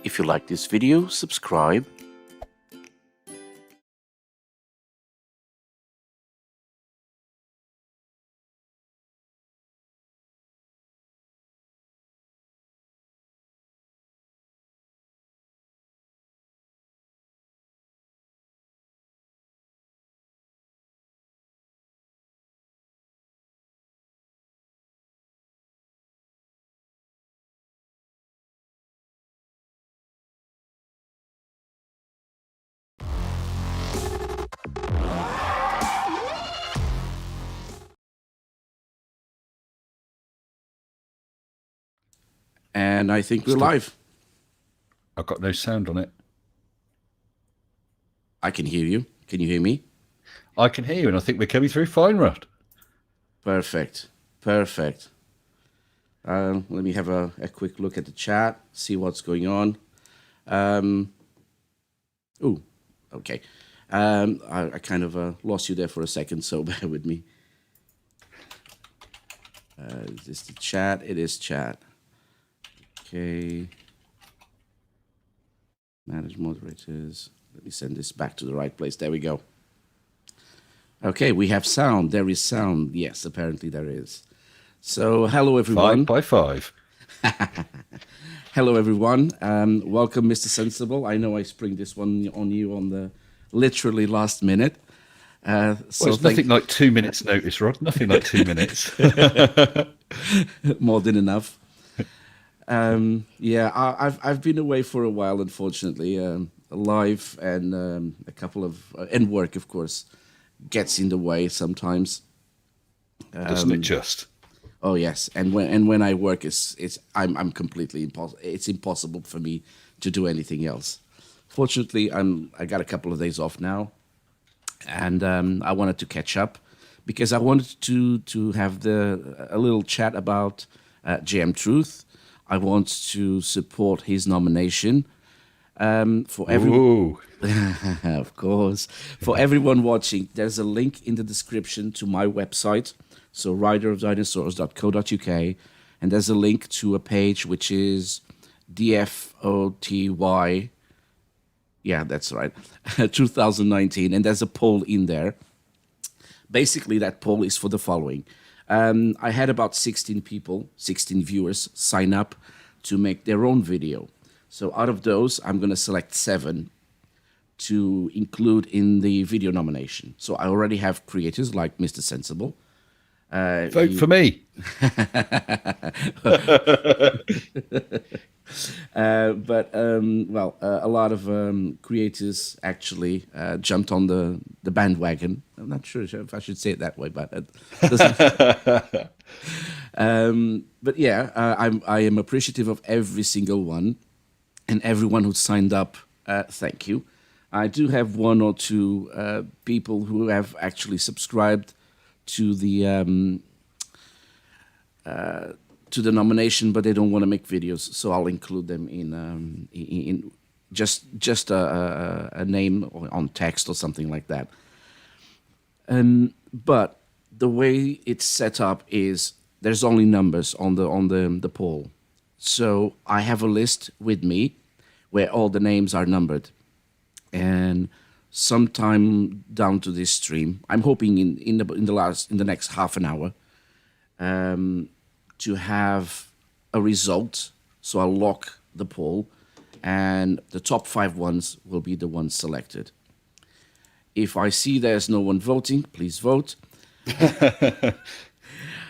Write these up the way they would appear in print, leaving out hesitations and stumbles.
If you like this video, subscribe. And I think we're live. I've got no sound on it. I can hear you. Can you hear me? I can hear you, and I think we're coming through fine, Rod. Perfect. Perfect. Let me have a quick look at the chat, see what's going on. Okay. I kind of lost you there for a second, so bear with me. Is this the chat? It is chat. Okay. Manage moderators. Let me send this back to the right place. There we go. Okay, we have sound. There is sound. Yes, apparently there is. So, hello everyone. 5 by 5. Hello everyone. Welcome, Mr. Sensible. I know I spring this one on you on the literally last minute. Well, it's nothing like 2 minutes notice, Rod. Nothing like 2 minutes. More than enough. Yeah, I've been away for a while, unfortunately. Life and a couple of and work, of course, gets in the way sometimes. Doesn't it just? Oh yes, and when I work, I'm completely impossible. It's impossible for me to do anything else. Fortunately, I got a couple of days off now, and I wanted to catch up because I wanted to have a little chat about GM Truth. I want to support his nomination for everyone. Of course, for everyone watching. There's a link in the description to my website, so riderofdinosaurs.co.uk, and there's a link to a page which is DFOTY. Yeah, that's right, 2019, and there's a poll in there. Basically, that poll is for the following. I had about 16 viewers sign up to make their own video. So out of those, I'm going to select 7 to include in the video nomination. So I already have creators like Mr. Sensible. Vote for me. A lot of creators actually jumped on the bandwagon. I'm not sure if I should say it that way, but but yeah, I am appreciative of every single one and everyone who signed up. Thank you. I do have 1 or 2 people who have actually subscribed to the nomination, but they don't want to make videos, so I'll include them in just a name on text or something like that. But the way it's set up is there's only numbers on the poll, so I have a list with me where all the names are numbered, and sometime down to this stream, I'm hoping in the next half an hour, to have a result. So I'll lock the poll, and the top 5 ones will be the ones selected. If I see there's no one voting, please vote.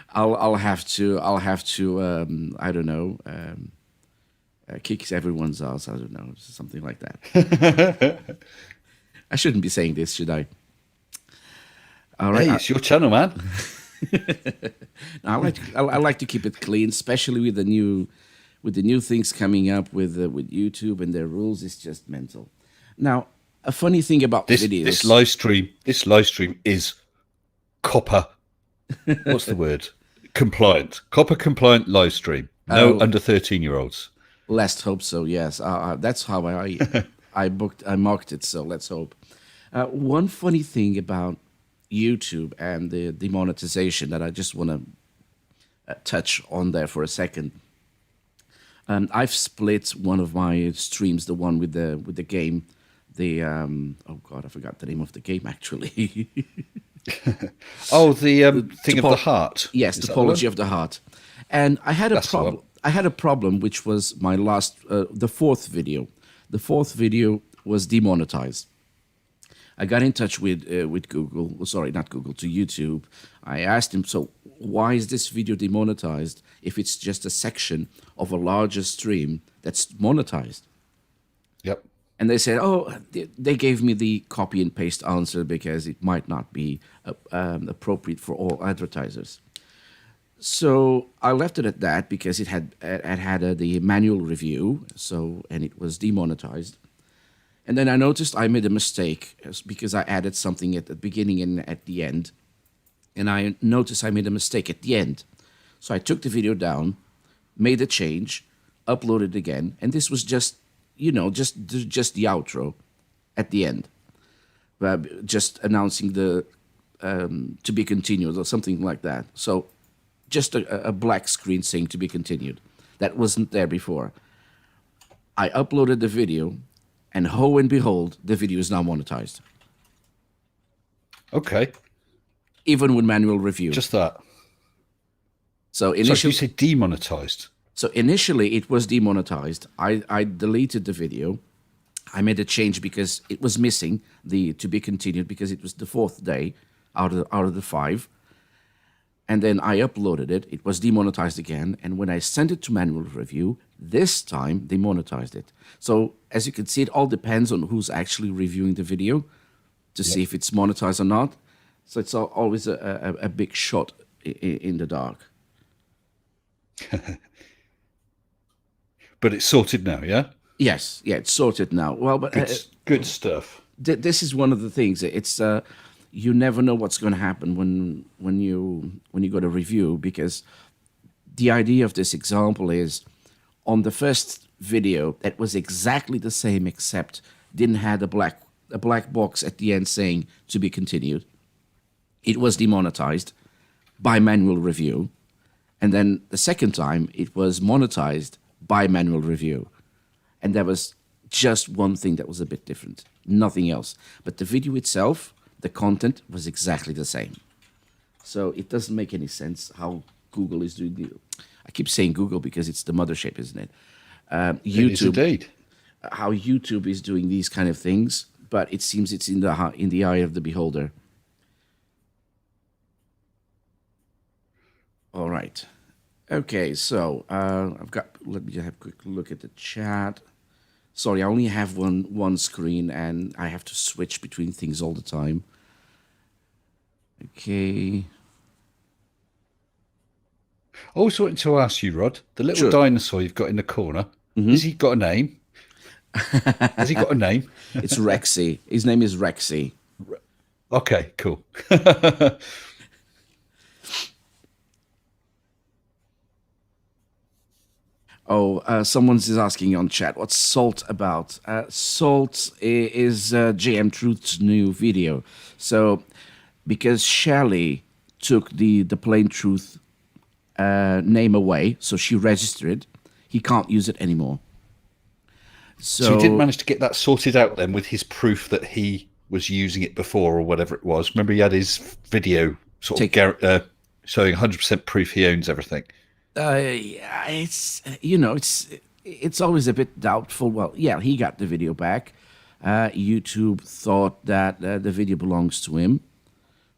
I'll have to I don't know, kick everyone's ass. I don't know, something like that. I shouldn't be saying this, should I? All right, hey, it's your channel, man. I like to keep it clean, especially with the new things coming up with YouTube and their rules. It's just mental. Now, a funny thing about videos. This live stream is copper. What's the word? Compliant. Copper compliant live stream. No under 13-year-olds. Let's hope so. Yes, that's how I marked it. So let's hope. One funny thing about YouTube and the demonetization that I just want to touch on there for a second. I've split one of my streams, the one with the game, the oh god, I forgot the name of the game actually. Oh, the thing of the heart. Yes, Is that Topology one? of the Heart. And I had a That's the one. problem. I had a problem, which was my last, the fourth video. The fourth video was demonetized. I got in touch with Google. Sorry, not Google, to YouTube. I asked him, so why is this video demonetized if it's just a section of a larger stream that's monetized? Yep. And they said, oh, they gave me the copy and paste answer because it might not be appropriate for all advertisers. So I left it at that because it had the manual review, and it was demonetized. And then I noticed I made a mistake because I added something at the beginning and at the end. And I noticed I made a mistake at the end. So I took the video down, made a change, uploaded it again, and this was just the outro at the end, just announcing the to be continued or something like that. So just a black screen saying to be continued. That wasn't there before. I uploaded the video, and ho and behold, the video is now monetized, Okay. even with manual review. Just that. So So initially, you say demonetized. So initially it was demonetized. I deleted the video. I made a change because it was missing the to be continued because it was the fourth day out of the 5. And then I uploaded it. It was demonetized again. And when I sent it to manual review, this time they monetized it. So as you can see, it all depends on who's actually reviewing the video to see if it's monetized or not. So it's always a big shot in the dark. But it's sorted now, yeah? Yes, yeah, it's sorted now. Well, but Good stuff. this is one of the things. It's you never know what's going to happen when you go to review, because the idea of this example is on the first video that was exactly the same except didn't have a black box at the end saying to be continued. It was demonetized by manual review, and then the second time it was monetized by manual review. And there was just one thing that was a bit different, nothing else. But the video itself, the content was exactly the same. So it doesn't make any sense how Google is doing the... I keep saying Google because it's the mothership, isn't it? YouTube, It is indeed. how YouTube is doing these kind of things, but it seems it's in the eye of the beholder. All right. Okay, so let me have a quick look at the chat. Sorry, I only have one screen and I have to switch between things all the time. Okay. I also wanted to ask you, Rod, the little Sure. dinosaur you've got in the corner, has he got a name? Has he got a name? It's Rexy. His name is Rexy. Okay, cool. Oh, someone's is asking on chat, what's Salt about? Salt is JM Truth's new video. So, because Shelley took the Plain Truth name away, so she registered, he can't use it anymore. So he didn't manage to get that sorted out then with his proof that he was using it before or whatever it was. Remember, he had his video sort of showing 100% proof he owns everything. Yeah, it's always a bit doubtful. Well, yeah, he got the video back. YouTube thought that the video belongs to him,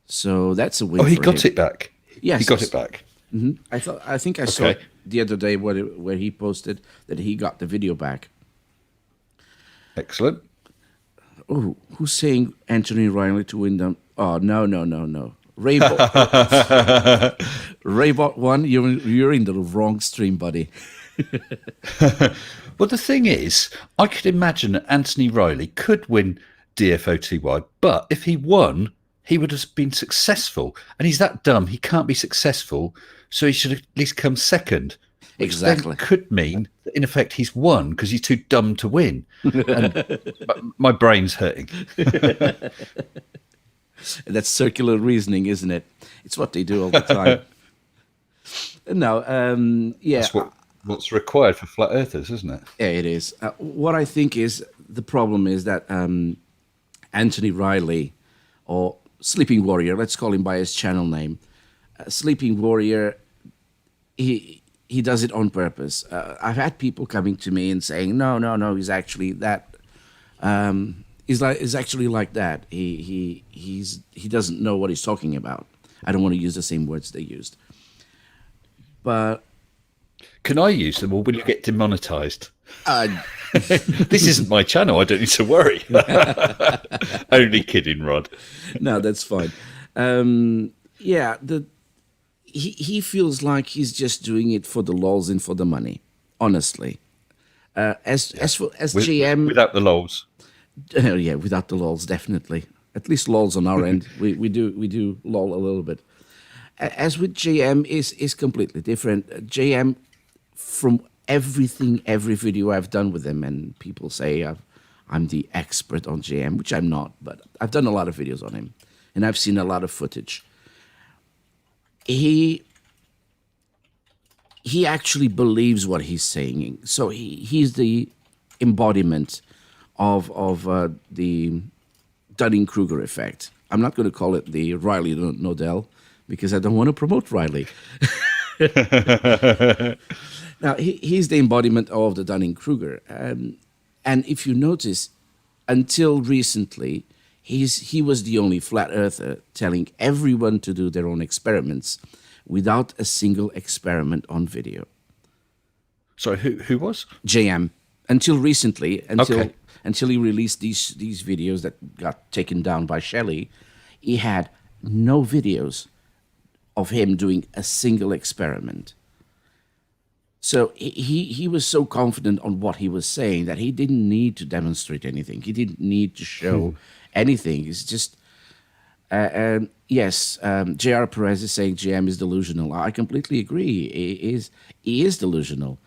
so that's a win. Oh, he for got him. it back. Yes, he got it back. I think I saw Okay. it the other day where he posted that he got the video back. Excellent. Oh, who's saying Anthony Riley to win them? Oh, no. Raybot, Raybot 1, you're in the wrong stream, buddy. Well, the thing is, I could imagine that Anthony Riley could win DFOTY, but if he won, he would have been successful. And he's that dumb, he can't be successful, so he should at least come second. Which Exactly. then could mean that, in effect, he's won because he's too dumb to win. And my brain's hurting. That's circular reasoning, isn't it? It's what they do all the time. No, yeah. what's required for flat earthers, isn't it? Yeah, it is. What I think is the problem is that Anthony Riley, or Sleeping Warrior, let's call him by his channel name, Sleeping Warrior, he does it on purpose. I've had people coming to me and saying, no, he's actually that. He's actually like that. He doesn't know what he's talking about. I don't want to use the same words they used, but Can I use them, or will you get demonetized? uh, This isn't my channel. I don't need to worry. Only kidding, Rod. no, that's fine. Yeah, he feels like he's just doing it for the lols and for the money. Lols, as for GM, Without the lols. yeah, without the lols, definitely. At least lols on our end, we do lol a little bit. As with JM is completely different. JM, from every video I've done with him, and people say I'm the expert on JM, which I'm not, but I've done a lot of videos on him, and I've seen a lot of footage. He actually believes what he's saying, so he's the embodiment of the Dunning-Kruger effect. I'm not going to call it the Riley Nodell because I don't want to promote Riley. Now, he's the embodiment of the Dunning-Kruger. And if you notice, until recently, he was the only flat earther telling everyone to do their own experiments without a single experiment on video. Sorry, who was? JM. Until recently, Okay. until he released these videos that got taken down by Shelley, he had no videos of him doing a single experiment. So he was so confident on what he was saying that he didn't need to demonstrate anything. He didn't need to show anything. It's just, yes, J.R. Perez is saying GM is delusional. I completely agree. He is delusional.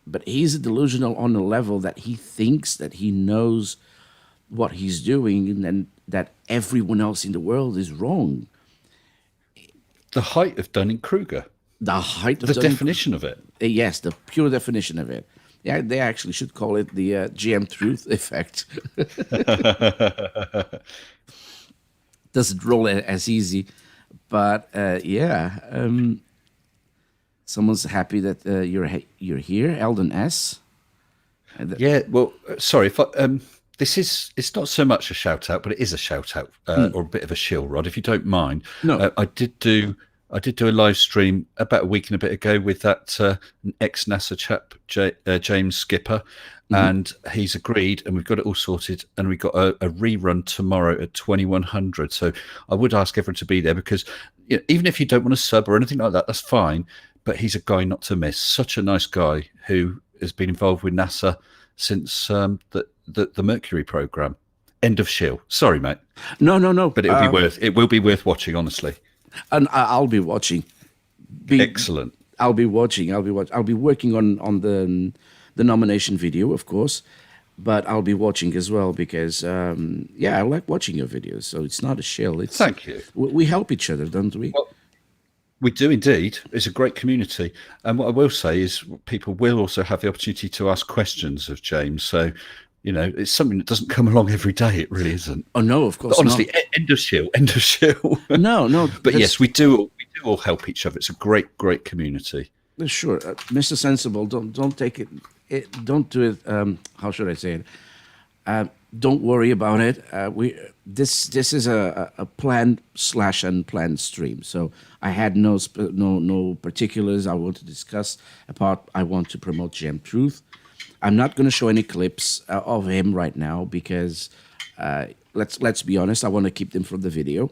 But he's delusional on a level that he thinks that he knows what he's doing and that everyone else in the world is wrong. The height of Dunning-Kruger. The height of The definition of it. Yes, the pure definition of it. Yeah, they actually should call it the GM truth effect. Doesn't roll as easy, but someone's happy that you're here, Eldon S. Yeah, well, sorry. If it's not so much a shout out, but it is a shout out or a bit of a shill, Rod, if you don't mind. No. I did do a live stream about a week and a bit ago with that ex NASA chap, James Skipper, and he's agreed, and we've got it all sorted, and we've got a rerun tomorrow at 2100. So I would ask everyone to be there because even if you don't want to sub or anything like that, that's fine. But he's a guy not to miss. Such a nice guy who has been involved with NASA since the Mercury program. End of shill. Sorry, mate. No. But it will be worth watching, honestly. And I'll be watching. Excellent. I'll be watching. I'll be working on the nomination video, of course, but I'll be watching as well because I like watching your videos. So it's not a shill. Thank you. We help each other, don't we? Well, we do indeed. It's a great community. And what I will say is people will also have the opportunity to ask questions of James. So, it's something that doesn't come along every day. It really isn't. Oh, no, of course but honestly, not. End of shill. No. But yes, we do all help each other. It's a great community. Sure. Mr. Sensible, don't take it. Don't do it. How should I say it? Don't worry about it. This is a planned / unplanned stream. So I had no particulars I want to discuss. Apart, I want to promote GM Truth. I'm not going to show any clips of him right now because let's be honest. I want to keep them from the video.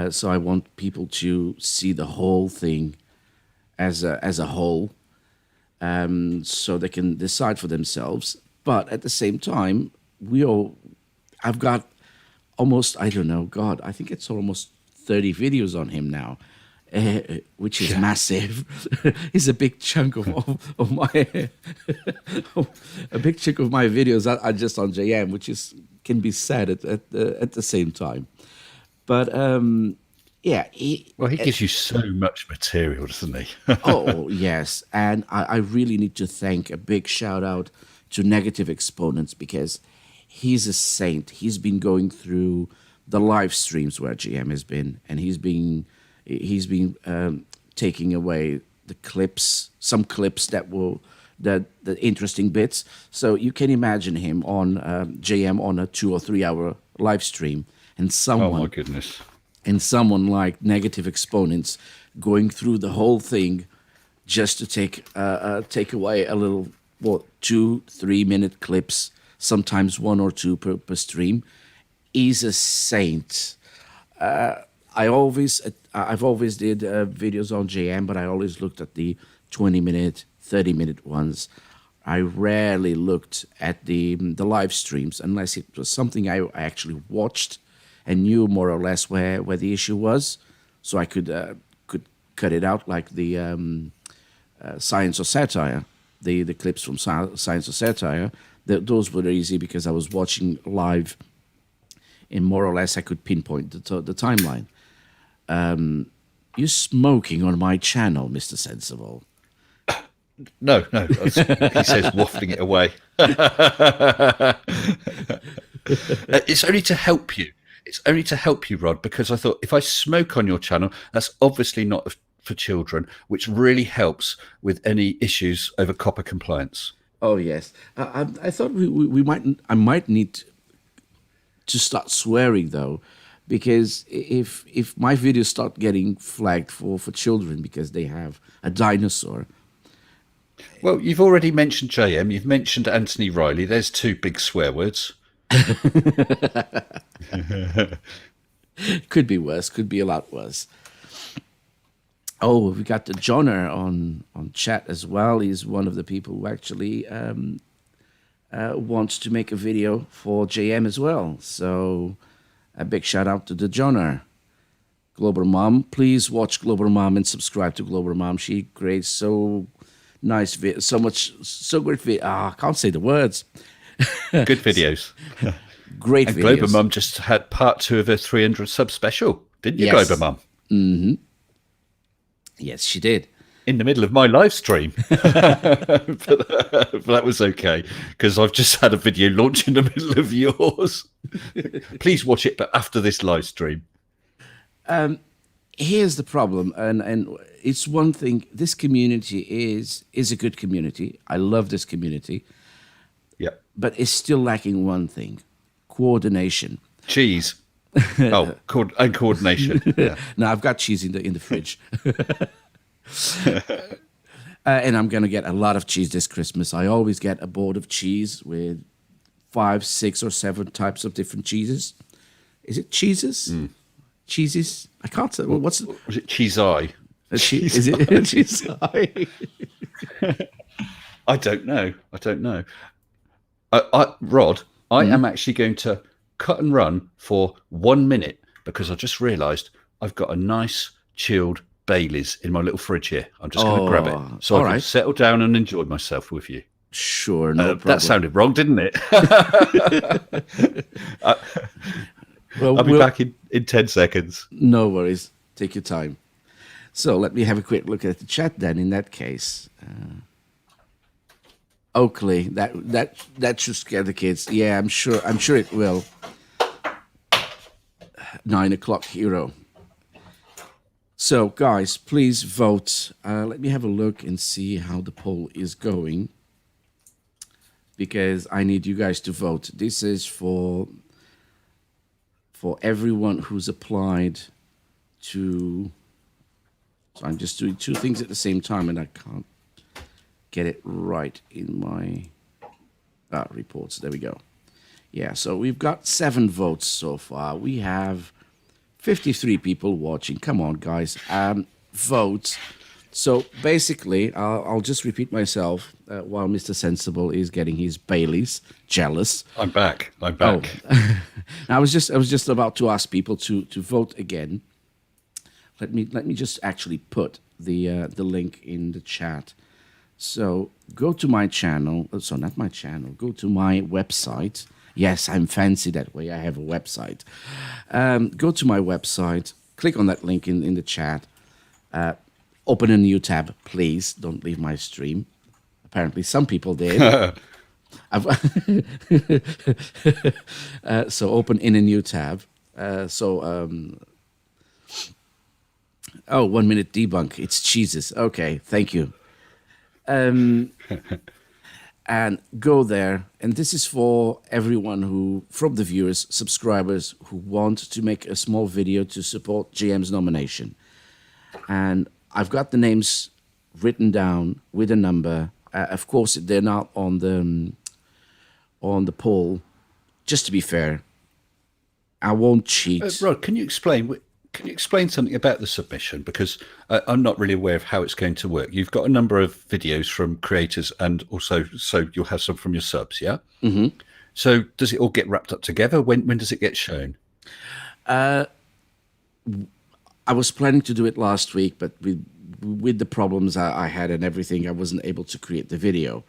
So I want people to see the whole thing as a whole, so they can decide for themselves. But at the same time, I've got almost, I don't know, God, I think it's almost 30 videos on him now, which is massive. It's a big chunk of my a big chunk of my videos are just on JM, which can be said at the same time. But yeah, Well, he gives you so much material, doesn't he? oh, yes. And I really need to thank a big shout out to Negative Exponents because he's a saint. He's been going through the live streams where GM has been, and he's been taking away the clips, some clips that will the interesting bits. So you can imagine him on JM on a 2 or 3 hour live stream, and Oh my someone goodness. and someone like Negative Exponents going through the whole thing just to take away a little 2-3 minute clips, sometimes one or two per stream. Is a saint. I've always did videos on JM, but I always looked at the 20-minute, 30-minute ones. I rarely looked at the live streams unless it was something I actually watched and knew more or less where the issue was, so I could cut it out, like the Science or Satire, the clips from Science or Satire. Those were easy because I was watching live, and more or less I could pinpoint the timeline. You're smoking on my channel, Mr. Sensible. No, no. He says wafting it away. It's only to help you. It's only to help you, Rod, because I thought if I smoke on your channel, that's obviously not for children, which really helps with any issues over copper compliance. Oh yes, I thought I might need to start swearing though, because if my videos start getting flagged for children because they have a dinosaur. Well, you've already mentioned JM. You've mentioned Anthony Riley. There's two big swear words. Could be worse. Could be a lot worse. Oh, we got the Johnner on chat as well. He's one of the people who actually wants to make a video for JM as well. So a big shout out to the Johnner. Global Mom, please watch Global Mom and subscribe to Global Mom. She creates so nice, so great video. I can't say the words. Good videos. Great and videos. Global Mum just had part 2 of her 300 sub special, didn't you, Yes. Global Mum? Mm-hmm. Yes, she did. In the middle of my live stream. but that was okay, because I've just had a video launch in the middle of yours. Please watch it, but after this live stream. Here's the problem, and it's one thing. This community is a good community. I love this community, Yeah. but it's still lacking one thing: coordination. Cheese. Oh, and coordination. Yeah. Now I've got cheese in the fridge, and I'm gonna get a lot of cheese this Christmas. I always get a board of cheese with 5, 6, or 7 types of different cheeses. Is it cheeses? Cheeses? I can't say. Well, what's Was it cheese eye? is it cheese? I don't know. Rod, I am actually going to cut and run for 1 minute because I just realised I've got a nice chilled Baileys in my little fridge here. I'm just going to grab it so I can settle down and enjoy myself with you. Sure, no problem. That sounded wrong, didn't it? Well, I'll be back in 10 seconds. No worries. Take your time. So let me have a quick look at the chat then. In that case, Oakley, that should scare the kids. Yeah, I'm sure it will. 9 o'clock hero. So guys, please vote. Let me have a look and see how the poll is going, because I need you guys to vote. This is for everyone who's applied to. So I'm just doing 2 things at the same time, and I can't get it right in my reports. There we go. Yeah, so we've got 7 votes so far. We have 53 people watching. Come on, guys, vote. So basically, I'll just repeat myself while Mr. Sensible is getting his Baileys. Jealous. I'm back. Oh. I was just about to ask people to vote again. Let me just actually put the link in the chat. So go to my channel. So not my channel. Go to my website. Yes, I'm fancy that way. I have a website. Go to my website click on that link in the chat. Open a new tab, please. Don't leave my stream. Apparently, some people did. So open in a new tab. 1 minute debunk. It's Jesus. Okay, thank you. And go there. And this is for everyone who, from the viewers, subscribers, who want to make a small video to support GM's nomination. And I've got the names written down with a number. Of course, they're not on the poll. Just to be fair, I won't cheat. Rod, can you explain something about the submission? Because I'm not really aware of how it's going to work. You've got a number of videos from creators, and also so you'll have some from your subs, yeah? Mm-hmm. So does it all get wrapped up together? When does it get shown? I was planning to do it last week, but with the problems I had and everything, I wasn't able to create the video.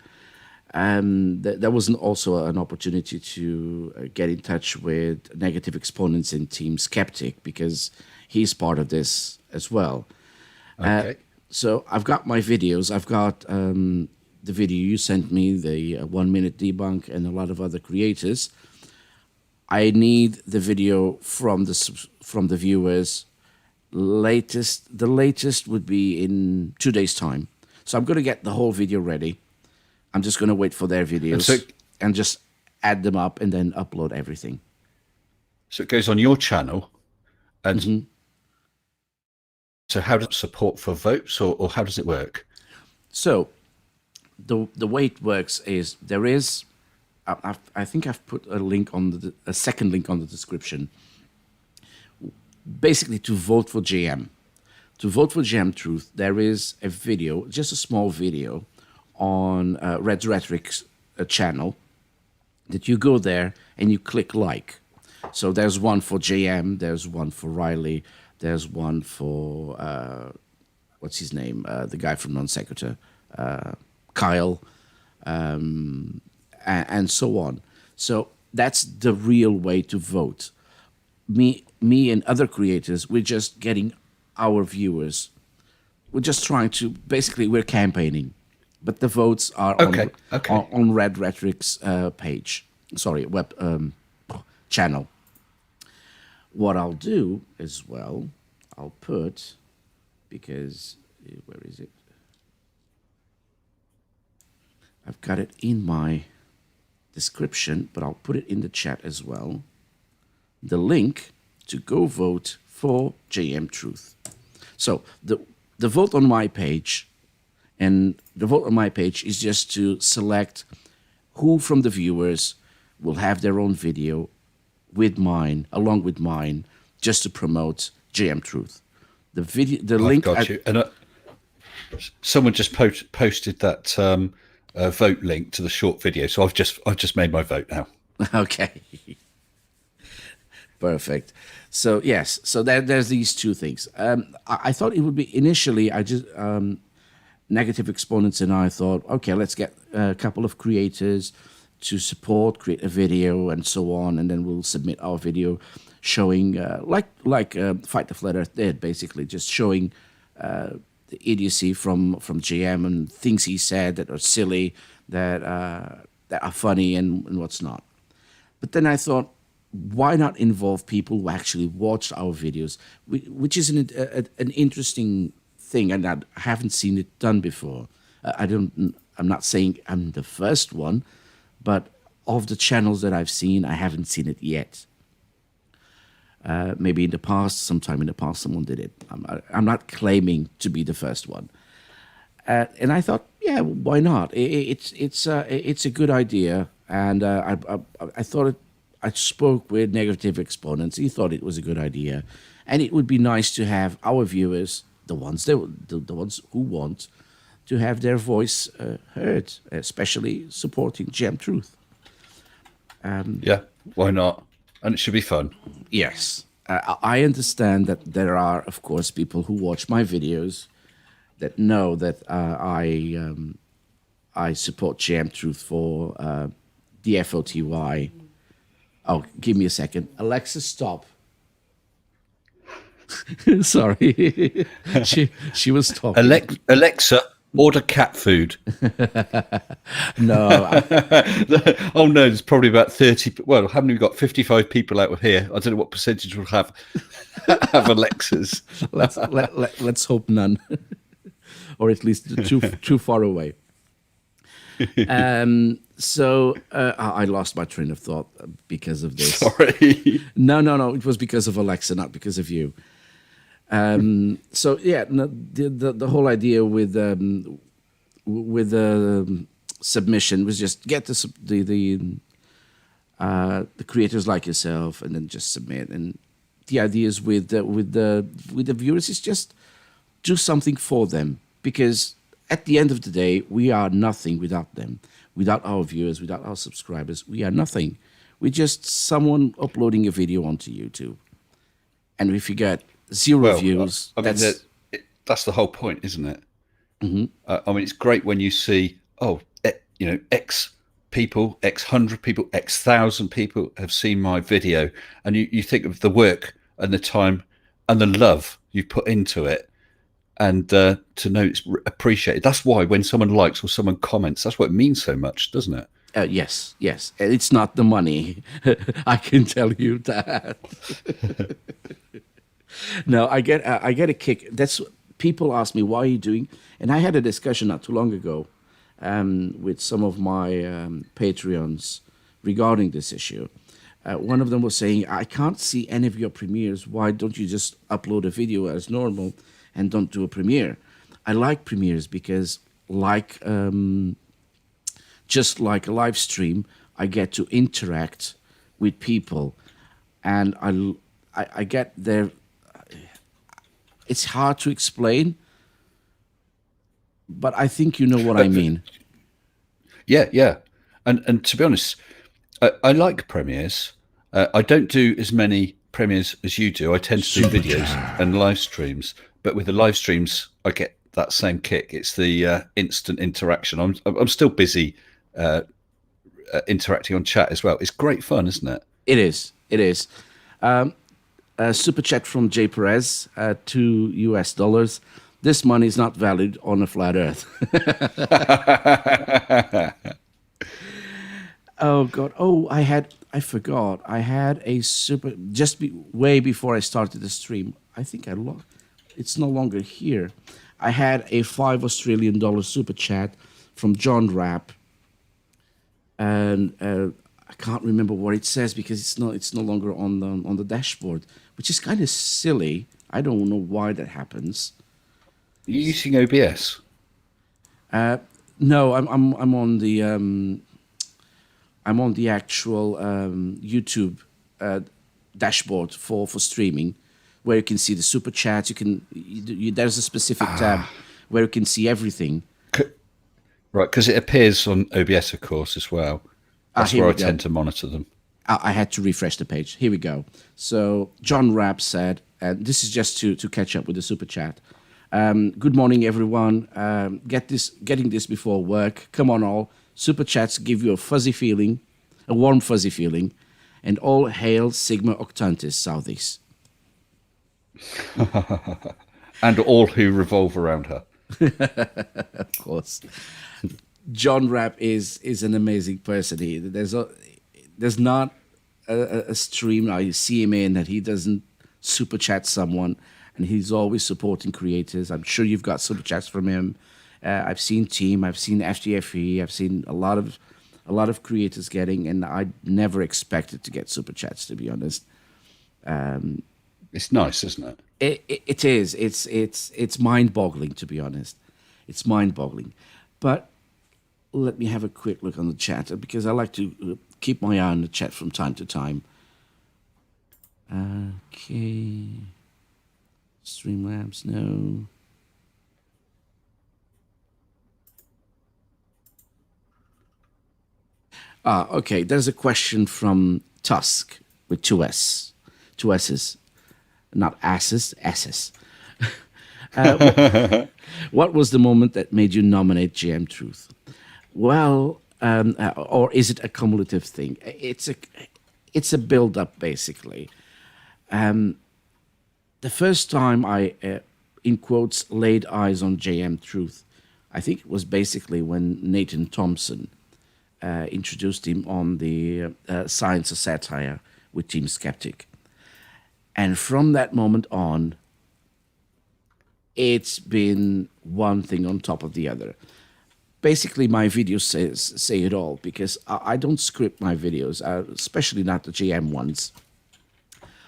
There wasn't also an opportunity to get in touch with Negative Exponents in Team Skeptic, because he's part of this as well. Okay. So I've got my videos. I've got the video you sent me, the 1 minute debunk, and a lot of other creators. I need the video from the viewers. The latest would be in 2 days' time. So I'm going to get the whole video ready. I'm just going to wait for their videos and just add them up and then upload everything. So it goes on your channel, and Mm-hmm. So how does it support for votes, or how does it work? So the way it works is there is, I think I've put a link on a second link on the description. Basically, to vote for GM. To vote for GM Truth, there is a video, just a small video, on Red's Rhetoric's channel, that you go there and you click like. So there's one for JM, there's one for Riley, there's one for, what's his name, the guy from Non Sequitur, Kyle, and so on. So that's the real way to vote. Me and other creators, we're just getting our viewers. We're just trying to, basically, we're campaigning. But the votes are on Red Rhetoric's page. Sorry, channel. What I'll do as well, I'll put, because, where is it? I've got it in my description, but I'll put it in the chat as well. The link to go vote for JM Truth. So the vote on my page, and the vote on my page is just to select who from the viewers will have their own video with mine, along with mine, just to promote JM Truth. The video, the link. Got you. And someone just posted that vote link to the short video, so I've just made my vote now. Okay. Perfect. So yes, so there's these two things. I thought it would be initially. Negative Exponents and I thought, okay, let's get a couple of creators to support, create a video, and so on, and then we'll submit our video showing, like Fight the Flat Earth did, basically, just showing the idiocy from GM and things he said that are silly, that are funny, and what's not. But then I thought, why not involve people who actually watched our videos, which is an interesting thing, and I haven't seen it done before. I'm not saying I'm the first one, but of the channels that I've seen, I haven't seen it yet. Maybe in the past, sometime in the past, someone did it. I'm not claiming to be the first one. And I thought, yeah, why not? It's a good idea, and I thought I spoke with Negative Exponents. He thought it was a good idea, and it would be nice to have our viewers, the ones who want to have their voice heard, especially supporting GM Truth. Yeah, why not? And it should be fun. Yes. I understand that there are, of course, people who watch my videos that know that I support GM Truth for the FOTY. Oh, give me a second. Alexa, stop. Sorry, she was talking. Alexa, order cat food. No, Oh no, there's probably about 30. Well, haven't we got 55 people out of here? I don't know what percentage will have Alexas. let's hope none, or at least too far away. So I lost my train of thought because of this. Sorry. No. It was because of Alexa, not because of you. So yeah, no, the whole idea with the submission was just get the creators like yourself, and then just submit. And the idea is with the viewers is just do something for them, because at the end of the day, we are nothing without them, without our viewers, without our subscribers. We are nothing. We're just someone uploading a video onto YouTube, and if you get zero views, I mean, that's the whole point, isn't it? Mm-hmm. I mean, it's great when you see, X people, X 100 people, X 1,000 people have seen my video, and you think of the work and the time and the love you put into it, and to know it's appreciated. That's why when someone likes or someone comments, that's what it means so much, doesn't it? Yes. It's not the money. I can tell you that. No, I get a kick. That's people ask me, why are you doing? And I had a discussion not too long ago with some of my Patreons regarding this issue. One of them was saying, I can't see any of your premieres. Why don't you just upload a video as normal and don't do a premiere? I like premieres because, just like a live stream, I get to interact with people, and I get there. It's hard to explain, but I think you know what I mean. Yeah. And to be honest, I like premieres. I don't do as many premieres as you do. I tend to do videos and live streams, but with the live streams, I get that same kick. It's the instant interaction. I'm still busy interacting on chat as well. It's great fun, isn't it? It is. Super chat from Jay Perez, $2. This money is not valid on a flat earth. Oh God! Oh, I forgot. I had a way before I started the stream. I think I lost. It's no longer here. I had a $5 super chat from John Rapp, and I can't remember what it says because it's no longer on the dashboard, which is kind of silly. I don't know why that happens. Are you using OBS? No, I'm on the actual YouTube dashboard for streaming, where you can see the super chats. There's a specific tab where you can see everything. Right, because it appears on OBS, of course, as well. That's where I tend to monitor them. I had to refresh the page. Here we go. So John Rapp said, and this is just to catch up with the super chat. Good morning, everyone. Getting this before work. Come on, all. Super chats give you a warm, fuzzy feeling, and all hail Sigma Octantis Southeast. And all who revolve around her. Of course. John Rapp is an amazing person. There's not a stream I see him in that he doesn't super chat someone, and he's always supporting creators. I'm sure you've got super chats from him. I've seen Team, I've seen FTFE, I've seen a lot of creators getting, and I never expected to get super chats, to be honest. It's nice, isn't it? It is. It's mind-boggling, to be honest. It's mind-boggling. But let me have a quick look on the chat, because I like to keep my eye on the chat from time to time. Okay. Streamlabs, no. Okay. There's a question from Tusk with two S's, not asses, S's. What was the moment that made you nominate GM Truth? Well, or is it a cumulative thing? It's a build-up, basically. the first time I, in quotes, laid eyes on JM Truth, I think it was basically when Nathan Thompson introduced him on the Science of Satire with Team Skeptic. And from that moment on, it's been one thing on top of the other. Basically, my videos say it all, because I don't script my videos, especially not the GM ones.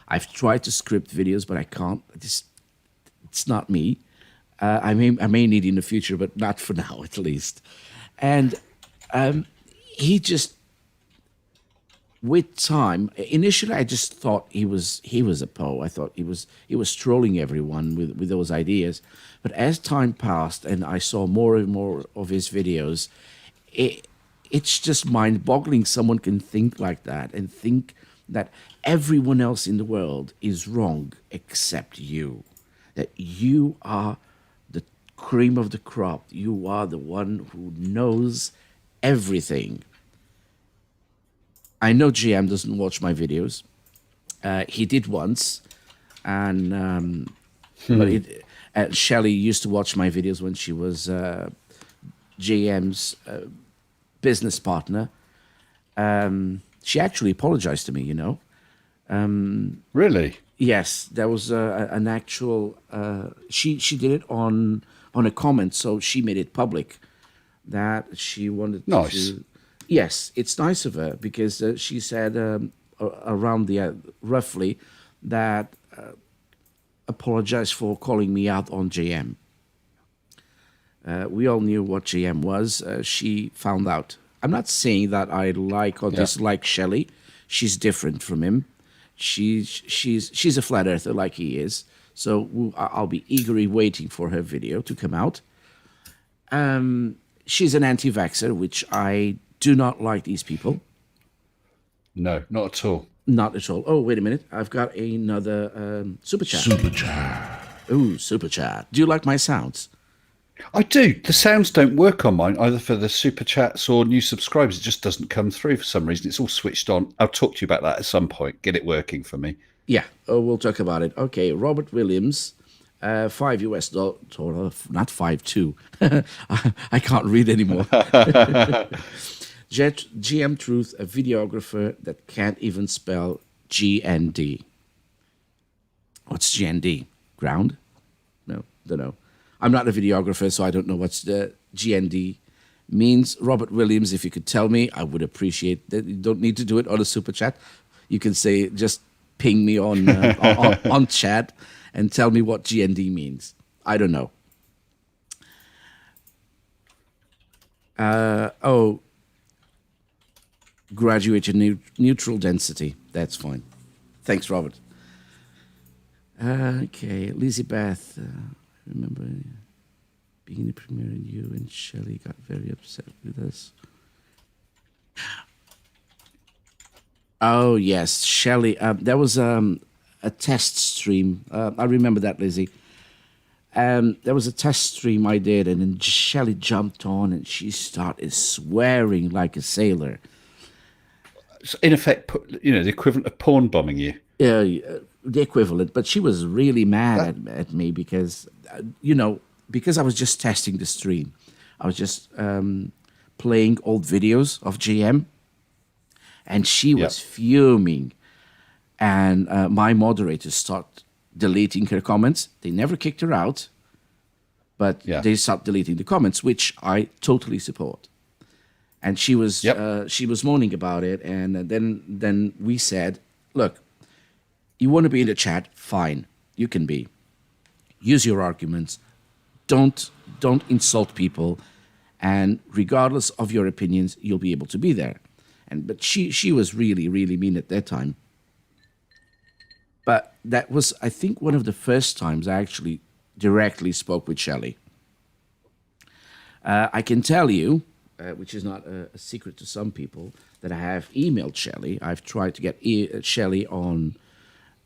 I've tried to script videos, but I can't. It's not me. I may need in the future, but not for now, at least. And he just, with time, initially I just thought he was a Poe. I thought he was trolling everyone with those ideas. But as time passed and I saw more and more of his videos, it's just mind-boggling someone can think like that and think that everyone else in the world is wrong except you. That you are the cream of the crop. You are the one who knows everything. I know GM doesn't watch my videos. He did once, and Shelley used to watch my videos when she was GM's business partner. She actually apologized to me, you know. Really? Yes, there was an actual. She did it on a comment, so she made it public that she wanted Nice. to. Yes, it's nice of her, because she said around the roughly that apologized for calling me out on JM. We all knew what JM was. She found out. I'm not saying that I like or dislike Shelley. She's different from him. She's a flat earther like he is. So I'll be eagerly waiting for her video to come out. She's an anti-vaxxer, which I do not like these people. No, not at all. Not at all. Oh, wait a minute. I've got another super chat. Super chat. Ooh, super chat. Do you like my sounds? I do. The sounds don't work on mine, either for the super chats or new subscribers. It just doesn't come through for some reason. It's all switched on. I'll talk to you about that at some point. Get it working for me. Yeah. Oh, we'll talk about it. Okay. Robert Williams, $5 US, not 5.2. I can't read anymore. GM Truth, a videographer that can't even spell GND. What's GND? Ground? No, don't know. I'm not a videographer, so I don't know what's the GND means. Robert Williams, if you could tell me, I would appreciate that. You don't need to do it on a super chat. You can say, just ping me on chat and tell me what GND means. I don't know. Graduated neutral density. That's fine. Thanks, Robert. Okay, Lizzie Beth. Remember being in the premiere and you and Shelley got very upset with us. Oh, yes, Shelley. There was a test stream. I remember that, Lizzie. There was a test stream I did, and then Shelley jumped on and she started swearing like a sailor. So in effect, the equivalent of porn bombing you. The equivalent, but she was really mad at me because, because I was just testing the stream. I was just playing old videos of GM, and she was fuming. And my moderators start deleting her comments. They never kicked her out, but they start deleting the comments, which I totally support. And she was moaning about it, and then we said, look, you want to be in the chat, fine, you can be. Use your arguments. Don't insult people, and regardless of your opinions, you'll be able to be there. But she was really, really mean at that time. But that was, I think, one of the first times I actually directly spoke with Shelley. I can tell you, which is not a secret to some people, that I have emailed Shelley. I've tried to get Shelley on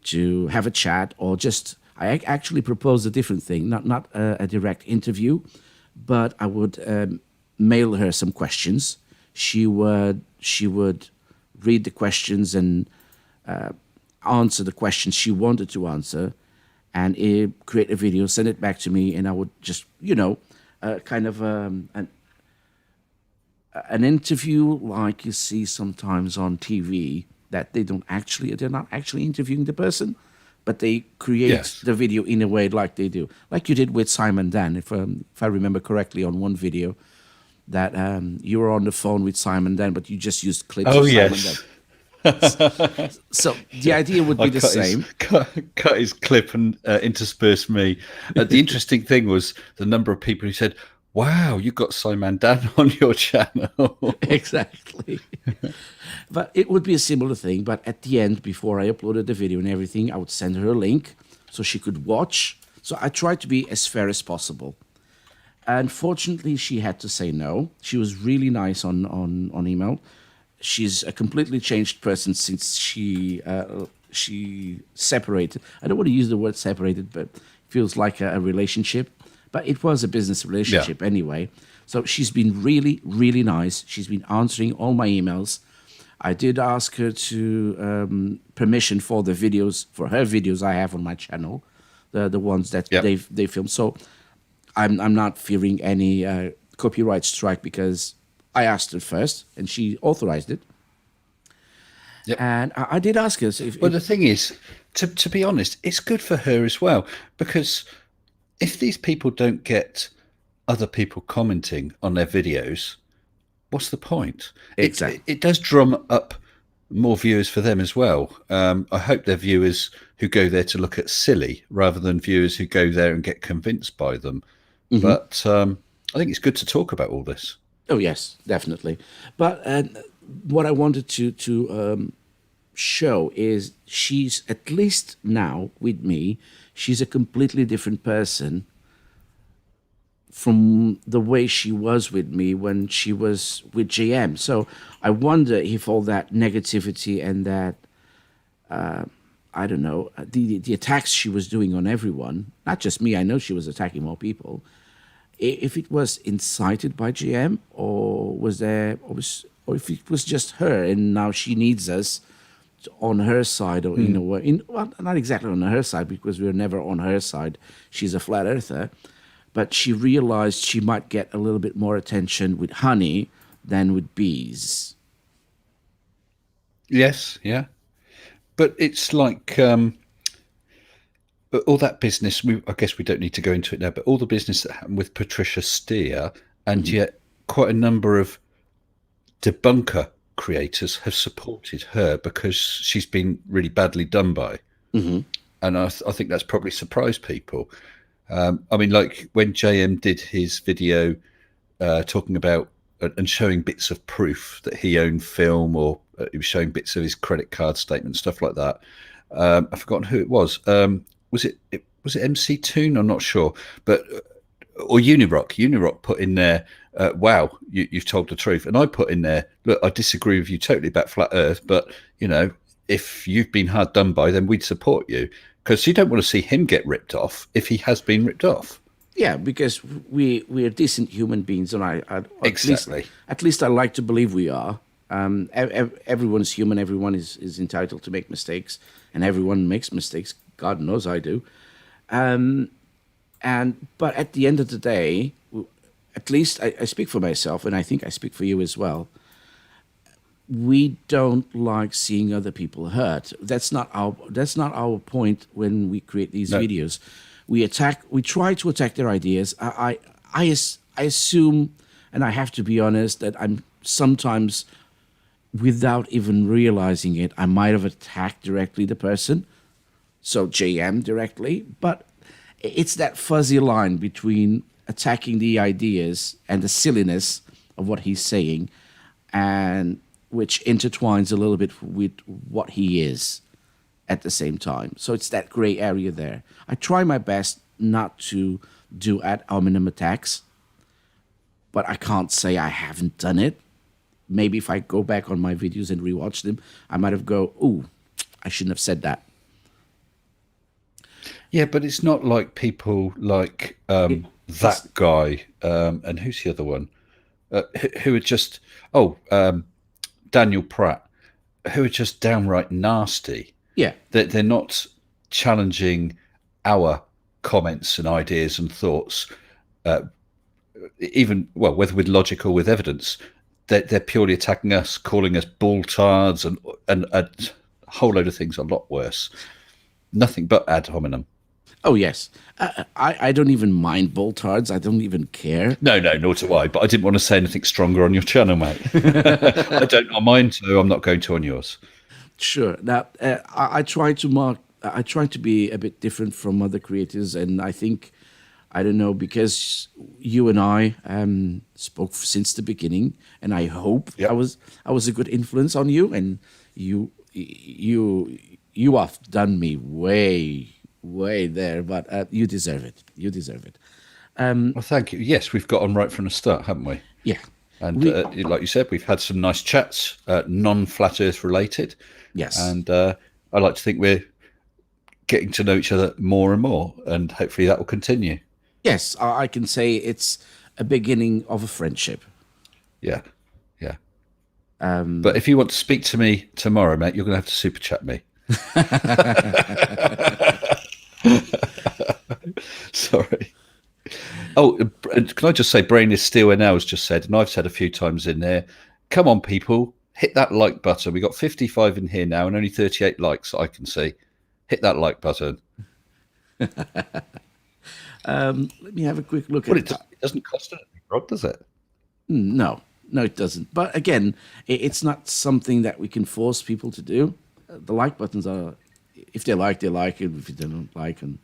to have a chat, or just, I actually proposed a different thing, not a direct interview, but I would mail her some questions. She would read the questions and answer the questions she wanted to answer, and create a video, send it back to me, and I would just, kind of an interview like you see sometimes on TV, that they're not actually interviewing the person, but they create Yes. the video in a way like they do, like you did with Simon Dan, if I remember correctly, on one video that you were on the phone with Simon Dan, but you just used clips Oh of Simon Dan. yes. So the idea would I be the same. cut his clip and interspersed me. The interesting thing was the number of people who said, "Wow, you got Simon Dan on your channel." Exactly. But it would be a similar thing. But at the end, before I uploaded the video and everything, I would send her a link so she could watch. So I tried to be as fair as possible. Unfortunately, she had to say no. She was really nice on email. She's a completely changed person since she separated. I don't want to use the word separated, but it feels like a relationship. But it was a business relationship anyway. So she's been really, really nice. She's been answering all my emails. I did ask her to permission for the videos, for her videos I have on my channel, the ones that they filmed. So I'm not fearing any copyright strike because I asked her first and she authorized it. Yep. And I did ask her if. Well, the thing is, to be honest, it's good for her as well, because if these people don't get other people commenting on their videos, what's the point? Exactly. It does drum up more viewers for them as well. I hope they're viewers who go there to look at silly rather than viewers who go there and get convinced by them. Mm-hmm. But I think it's good to talk about all this. Oh, yes, definitely. But what I wanted to show is she's, at least now with me, she's a completely different person from the way she was with me when she was with JM. So I wonder if all that negativity and that, I don't know, the attacks she was doing on everyone, not just me, I know she was attacking more people, if it was incited by JM, or or if it was just her and now she needs us on her side, or in a way, well, not exactly on her side because we were never on her side. She's a flat earther, but she realized she might get a little bit more attention with honey than with bees. Yes, yeah, but it's like all that business. I guess we don't need to go into it now, but all the business that happened with Patricia Steer, and yet quite a number of debunker creators have supported her because she's been really badly done by. Mm-hmm. And I think that's probably surprised people. I mean, like when JM did his video talking about and showing bits of proof that he owned film, or he was showing bits of his credit card statement, stuff like that. I've forgotten who it was. Was it MC Toon? I'm not sure, but or Unirock. Unirock put in there, wow, you've told the truth. And I put in there, look, I disagree with you totally about flat Earth, but if you've been hard done by, then we'd support you, because you don't want to see him get ripped off if he has been ripped off. Yeah, because we're decent human beings, and exactly. At least I like to believe we are. Everyone's human. Everyone is entitled to make mistakes, and everyone makes mistakes. God knows I do. But at the end of the day, at least I speak for myself, and I think I speak for you as well. We don't like seeing other people hurt. That's not our point when we create these videos. We try to attack their ideas. I assume, and I have to be honest, that I'm sometimes, without even realizing it, I might have attacked directly the person, so JM directly, but it's that fuzzy line between attacking the ideas and the silliness of what he's saying, and which intertwines a little bit with what he is at the same time. So it's that gray area there. I try my best not to do ad hominem attacks, but I can't say I haven't done it. Maybe if I go back on my videos and rewatch them, I might have go, ooh, I shouldn't have said that. Yeah, but it's not like people like that guy, and who's the other one, who are just, Daniel Pratt, who are just downright nasty. Yeah. They're not challenging our comments and ideas and thoughts, even well, whether with logic or with evidence, they're purely attacking us, calling us baltards and a whole load of things a lot worse. Nothing but ad hominem. Oh yes, I don't even mind boltards. I don't even care. No, nor do I. But I didn't want to say anything stronger on your channel, mate. I don't on mine, so I'm not going to on yours. Sure. Now, I try to mark. I try to be a bit different from other creators, and I think, I don't know, because you and I spoke since the beginning, and I hope Yep. I was a good influence on you, and you have done me way there, but you deserve it. You deserve it. Well, thank you. Yes, we've got on right from the start, haven't we? Yeah. And We, like you said, we've had some nice chats, non-flat Earth related. yes. And I like to think we're getting to know each other more and more, and hopefully that will continue. Yes, I can say it's a beginning of a friendship. Yeah, yeah. But if you want to speak to me tomorrow, mate, you're going to have to super chat me. Sorry. Oh, and can I just say, Brain is Steel now has just said, and I've said a few times in there, come on, people, hit that like button. We got 55 in here now and only 38 likes I can see. Hit that like button. Let me have a quick look Well, at it doesn't cost anything, Rod, does it? No, no, it doesn't. But again, it's not something that we can force people to do. The like buttons are, if they like, they like it. If they don't like, and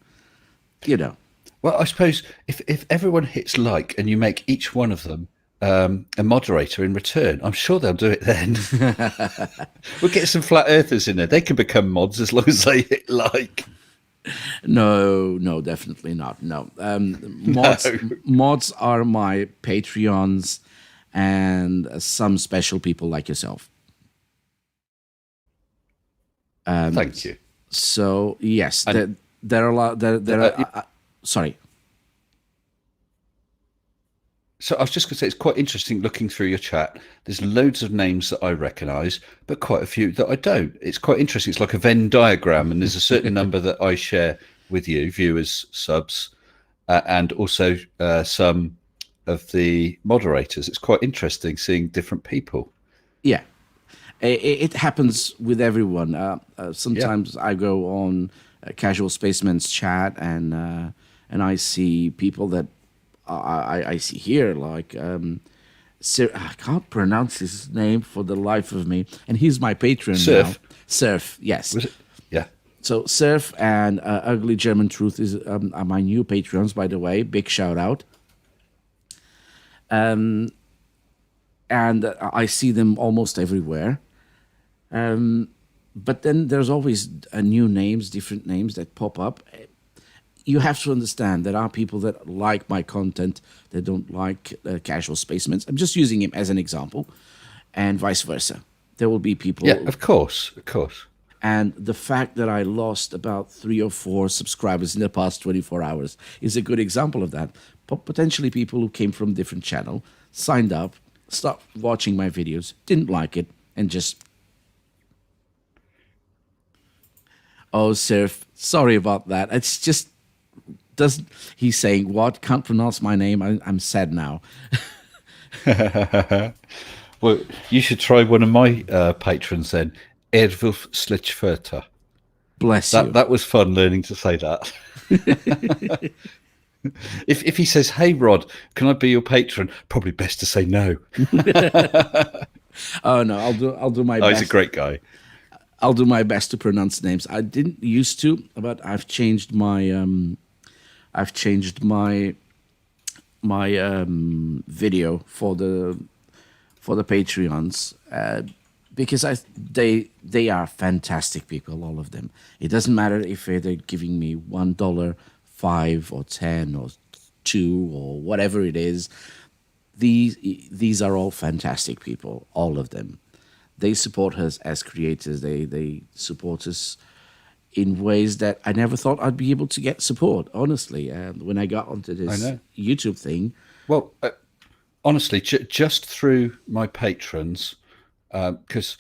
you know. Well, I suppose if everyone hits like and you make each one of them a moderator in return, I'm sure they'll do it then. We'll get some flat earthers in there. They can become mods as long as they hit like. No, definitely not. No, mods, No. mods are my Patreons and some special people like yourself. Thank you. So yes, And- there are a lot. There are. Sorry. So I was just going to say, it's quite interesting looking through your chat. There's loads of names that I recognise, but quite a few that I don't. It's quite interesting. It's like a Venn diagram, and there's a certain number that I share with you, viewers, subs, and also some of the moderators. It's quite interesting seeing different people. Yeah, it happens with everyone. Sometimes I go on Casual Spaceman's chat and I see people that I see here, like I can't pronounce his name for the life of me, and he's my patron now. Surf. Surf, yes. Was it? Yeah. So Surf and Ugly German Truth are my new patrons, by the way. Big shout out. And I see them almost everywhere. But then there's always new names, different names that pop up. You have to understand there are people that like my content that don't like Casual Spacemen. I'm just using him as an example, and vice versa. There will be people. Yeah, of course. And the fact that I lost about 3 or 4 subscribers in the past 24 hours is a good example of that. Potentially people who came from different channel, signed up, stopped watching my videos, didn't like it, and just... Oh, Surf, sorry about that. It's just... doesn't... He's saying, what? Can't pronounce my name? I'm sad now. Well, you should try one of my patrons then, Erwulf Slitchfurter. Bless you. That was fun learning to say that. If he says, "Hey Rod, can I be your patron?" Probably best to say no. Oh no, I'll do my Oh, best. he's a great guy. I'll do my best to pronounce names. I didn't used to, but I've changed my video for the Patreons because they are fantastic people, all of them. It doesn't matter if they're giving me $1, 5 or 10 or 2 or whatever it is. These are all fantastic people, all of them. They support us as creators. They support us in ways that I never thought I'd be able to get support, honestly. When I got onto this YouTube thing. Well, honestly, just through my patrons, because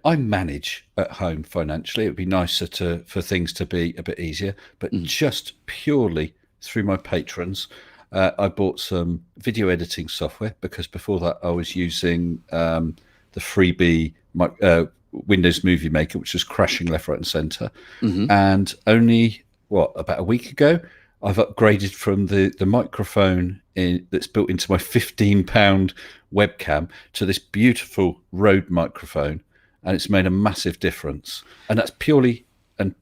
I manage at home financially. It would be nicer for things to be a bit easier, but just purely through my patrons. I bought some video editing software because before that I was using the freebie Windows Movie Maker, which was crashing left, right, and center. And only about a week ago, I've upgraded from the microphone that's built into my £15 webcam to this beautiful Rode microphone, and it's made a massive difference. And that's purely and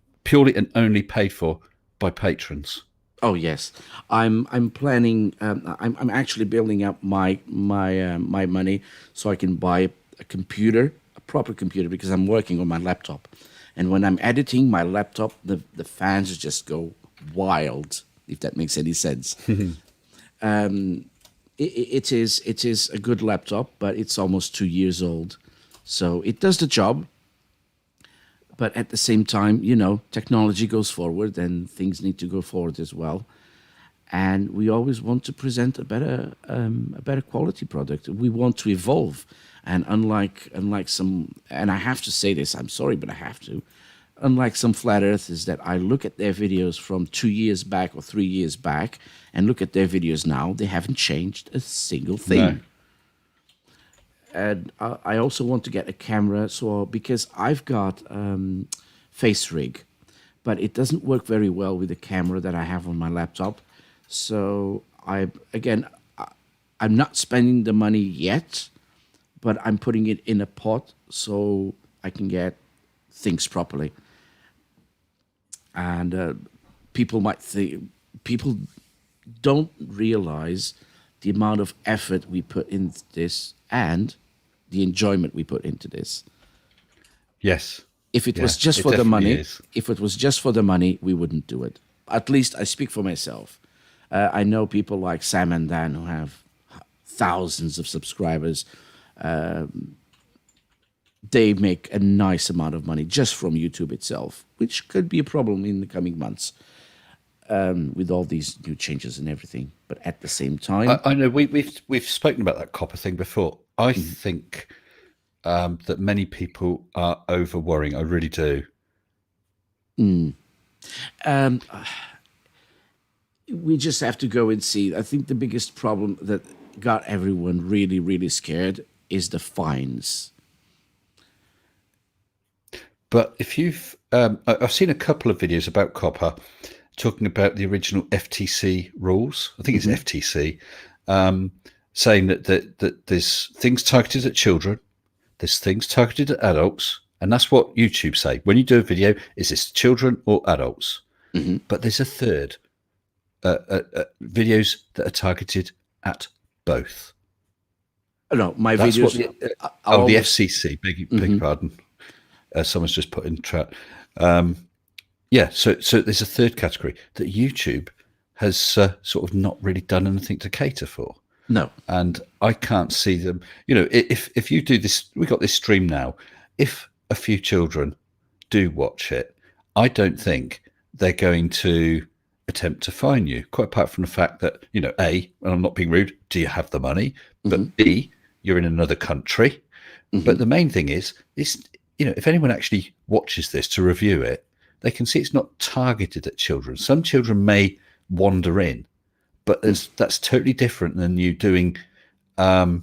only paid for by patrons. Oh yes, I'm planning. I'm actually building up my money so I can buy a computer, a proper computer, because I'm working on my laptop, and when I'm editing my laptop, the fans just go wild. If that makes any sense. It is a good laptop, but it's almost 2 years old, so it does the job. But at the same time, technology goes forward and things need to go forward as well. And we always want to present a better quality product. We want to evolve. And unlike some, and I have to say this, I'm sorry, but I have to. Unlike some flat earthers that I look at their videos from 2 years back or 3 years back and look at their videos now, they haven't changed a single thing. No. And I also want to get a camera, because I've got Face Rig, but it doesn't work very well with the camera that I have on my laptop. So I'm not spending the money yet, but I'm putting it in a pot so I can get things properly. And people don't realize the amount of effort we put into this and the enjoyment we put into this. Yes. If it was just for the money, we wouldn't do it. At least I speak for myself. I know people like Sam and Dan who have thousands of subscribers. They make a nice amount of money just from YouTube itself, which could be a problem in the coming months with all these new changes and everything. But at the same time, I know we've spoken about that copper thing before. I think that many people are over worrying. I really do. We just have to go and see. I think the biggest problem that got everyone really, really scared is the fines. But if I've seen a couple of videos about copper talking about the original FTC rules. I think it's FTC, saying that there's things targeted at children, there's things targeted at adults, and that's what YouTube say. When you do a video, is this children or adults? But there's a third, videos that are targeted at both. No, my videos. The FCC. Beg your pardon. Someone's just put in the chat. So there's a third category that YouTube has sort of not really done anything to cater for. No. And I can't see them. If you do this, we got this stream now. If a few children do watch it, I don't think they're going to attempt to fine you, quite apart from the fact that, A, and I'm not being rude, do you have the money? But B, you're in another country. But the main thing is, if anyone actually watches this to review it, they can see it's not targeted at children. Some children may wander in, but that's totally different than you doing videos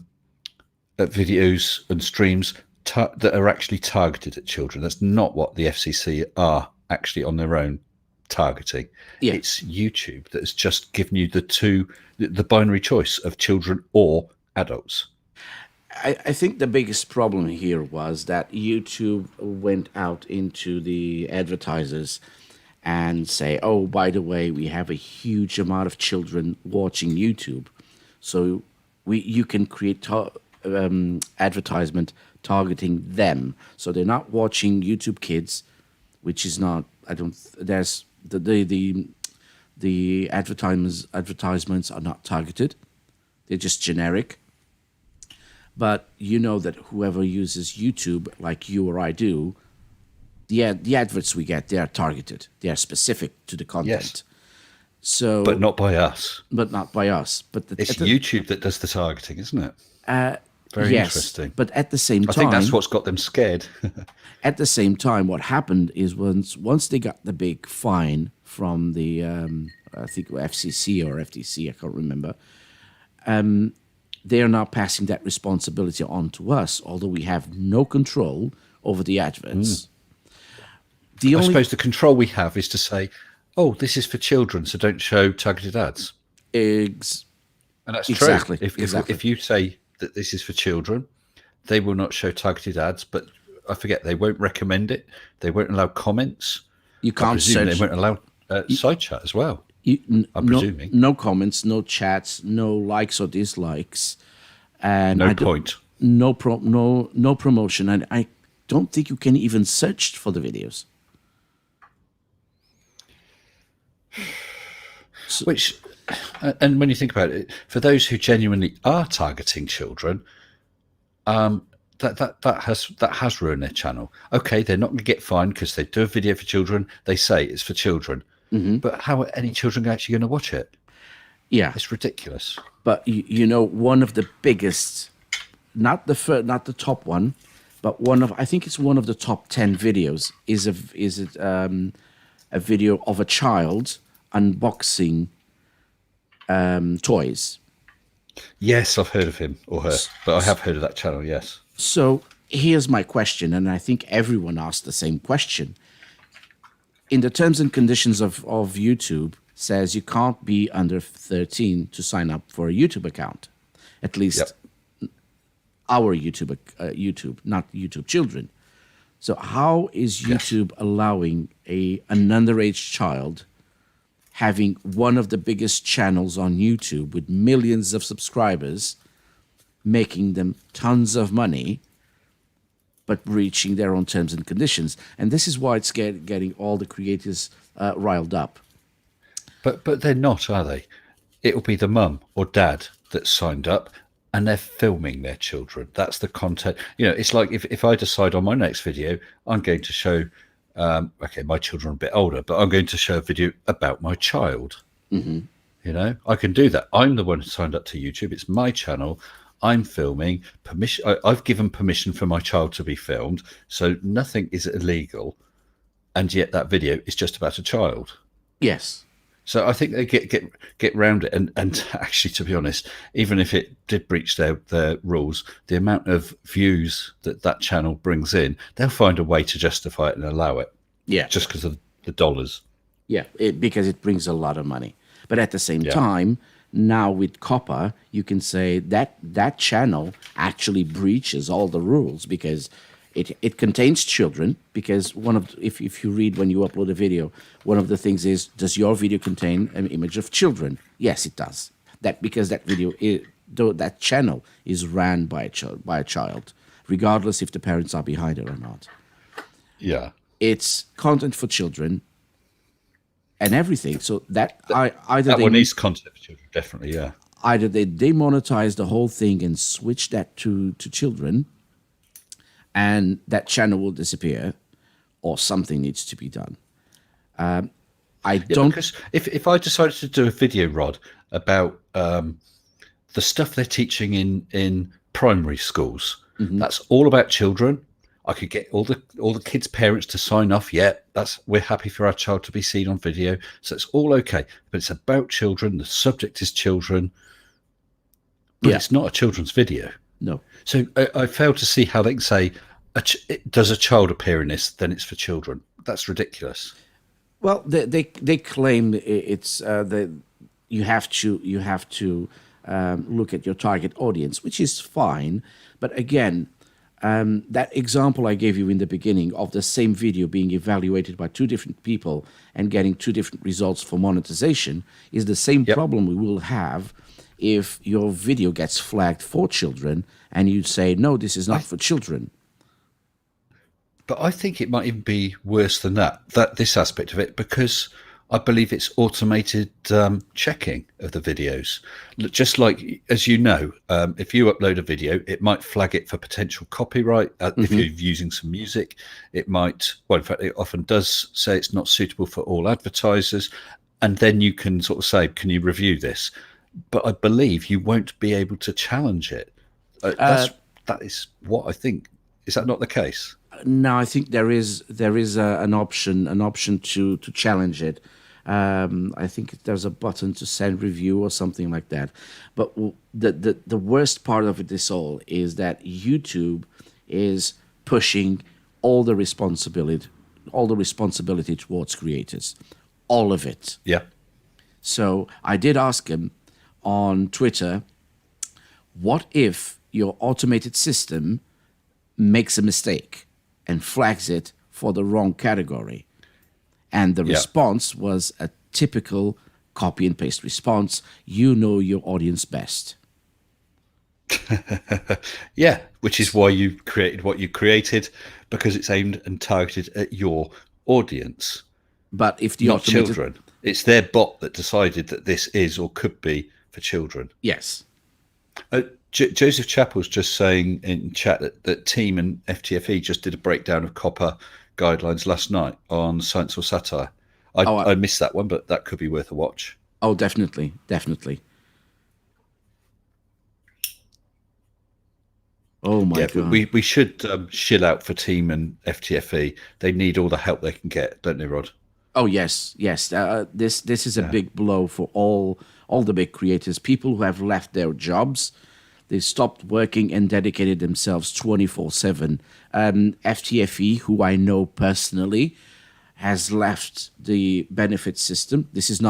and streams that are actually targeted at children. That's not what the FCC are actually on their own targeting. Yeah. It's YouTube that has just given you the binary choice of children or adults. I think the biggest problem here was that YouTube went out into the advertisers and say, oh, by the way, we have a huge amount of children watching YouTube. So you can create advertisement targeting them. So they're not watching YouTube Kids, which is not, there's the advertisements are not targeted. They're just generic. But you know that whoever uses YouTube, like you or I do, the adverts we get, they are targeted. They are specific to the content. Yes. So, but not by us. But not by us. But it's YouTube that does the targeting, isn't it? Very interesting. But at the same I time, think that's what's got them scared. at the same time, what happened is once they got the big fine from the I think FCC or FTC, I can't remember. They are now passing that responsibility on to us, although we have no control over the adverts. I suppose the control we have is to say, "Oh, this is for children, so don't show targeted ads." And that's exactly, true. exactly. If you say that this is for children, they will not show targeted ads. But I forget, they won't recommend it. They won't allow comments. You can't search. They won't allow side chat as well. I'm presuming. No comments, no chats, no likes or dislikes, and no point. No promotion, and I don't think you can even search for the videos. Which, and when you think about it, for those who genuinely are targeting children, that has ruined their channel. Okay, they're not going to get fined because they do a video for children. They say it's for children, but how are any children actually going to watch it? Yeah, it's ridiculous. But you know, one of the biggest, not the top one, but I think it's one of the top 10 videos is a video of a child unboxing toys. Yes, I've heard of him or her, but I have heard of that channel, yes. So here's my question, and I think everyone asked the same question. In the terms and conditions of YouTube, says you can't be under 13 to sign up for a YouTube account. At least our YouTube, not YouTube Children. So how is YouTube allowing an underage child having one of the biggest channels on YouTube with millions of subscribers, making them tons of money, but breaching their own terms and conditions? And this is why it's getting all the creators riled up. But they're not, are they? It'll be the mum or dad that signed up, and they're filming their children. That's the content. You know, it's like if I decide on my next video, I'm going to show, okay, my children are a bit older, but I'm going to show a video about my child. You know, I can do that. I'm the one who signed up to YouTube. It's my channel. I'm filming. I've given permission for my child to be filmed, so nothing is illegal. And yet that video is just about a child. Yes. So I think they get round it, and actually, to be honest, even if it did breach their rules, the amount of views that channel brings in, they'll find a way to justify it and allow it. Yeah, just because of the dollars. Yeah, because it brings a lot of money. But at the same time, now with Copper, you can say that channel actually breaches all the rules because it contains children. Because if you read when you upload a video, one of the things is, does your video contain an image of children? Yes, it does. Because that video that channel is ran by a child, regardless if the parents are behind it or not. Yeah, it's content for children and everything. So that one is content for children, definitely. Yeah. Either they demonetize the whole thing and switch that to children, and that channel will disappear, or something needs to be done. Because if I decided to do a video, Rod, about the stuff they're teaching in primary schools, that's all about children. I could get all the kids' parents to sign off. Yeah, we're happy for our child to be seen on video, so it's all okay. But it's about children. The subject is children, but it's not a children's video. No. So I fail to see how they can say, does a child appear in this, then it's for children. That's ridiculous. Well, they claim it's you have to look at your target audience, which is fine. But again, that example I gave you in the beginning of the same video being evaluated by two different people and getting two different results for monetization is the same problem we will have if your video gets flagged for children and you say, no, this is not for children. But I think it might even be worse than this aspect of it, because I believe it's automated checking of the videos. Just like, as you know, if you upload a video, it might flag it for potential copyright. If you're using some music, it might, well, in fact, it often does say it's not suitable for all advertisers. And then you can sort of say, can you review this? But I believe you won't be able to challenge it. That is what I think. Is that not the case? No, I think there is an option to challenge it. I think there's a button to send review or something like that. But the worst part of this all is that YouTube is pushing all the responsibility towards creators, all of it. Yeah. So I did ask him on Twitter, what if your automated system makes a mistake and flags it for the wrong category? And the response was a typical copy and paste response. You know your audience best. Yeah, which is why you created what you created, because it's aimed and targeted at your audience, But if the not automated children. It's their bot that decided that this is or could be for children. Yes. Joseph Chappell's just saying in chat that Team and FTFE just did a breakdown of copper guidelines last night on Science or Satire. I missed that one, but that could be worth a watch. Oh, definitely. Oh my God. We should shill out for Team and FTFE. They need all the help they can get, don't they, Rod? Oh yes. This is a big blow for all the big creators, people who have left their jobs. They stopped working and dedicated themselves 24/7. FTFE, who I know personally, has left the benefit system. This is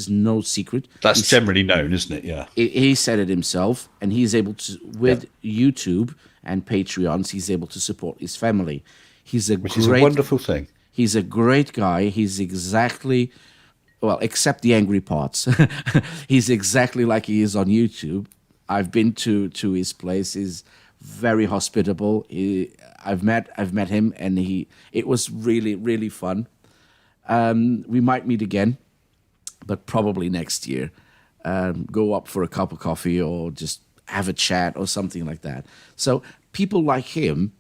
no secret. That's generally known, isn't it? Yeah. He said it himself, and he's able to, with YouTube and Patreons, he's able to support his family. Which is a wonderful thing. He's a great guy. He's exactly, well, except the angry parts. He's exactly like he is on YouTube. I've been to his place. He's very hospitable. I've met him, and it was really, really fun. We might meet again, but probably next year. Go up for a cup of coffee or just have a chat or something like that. So people like him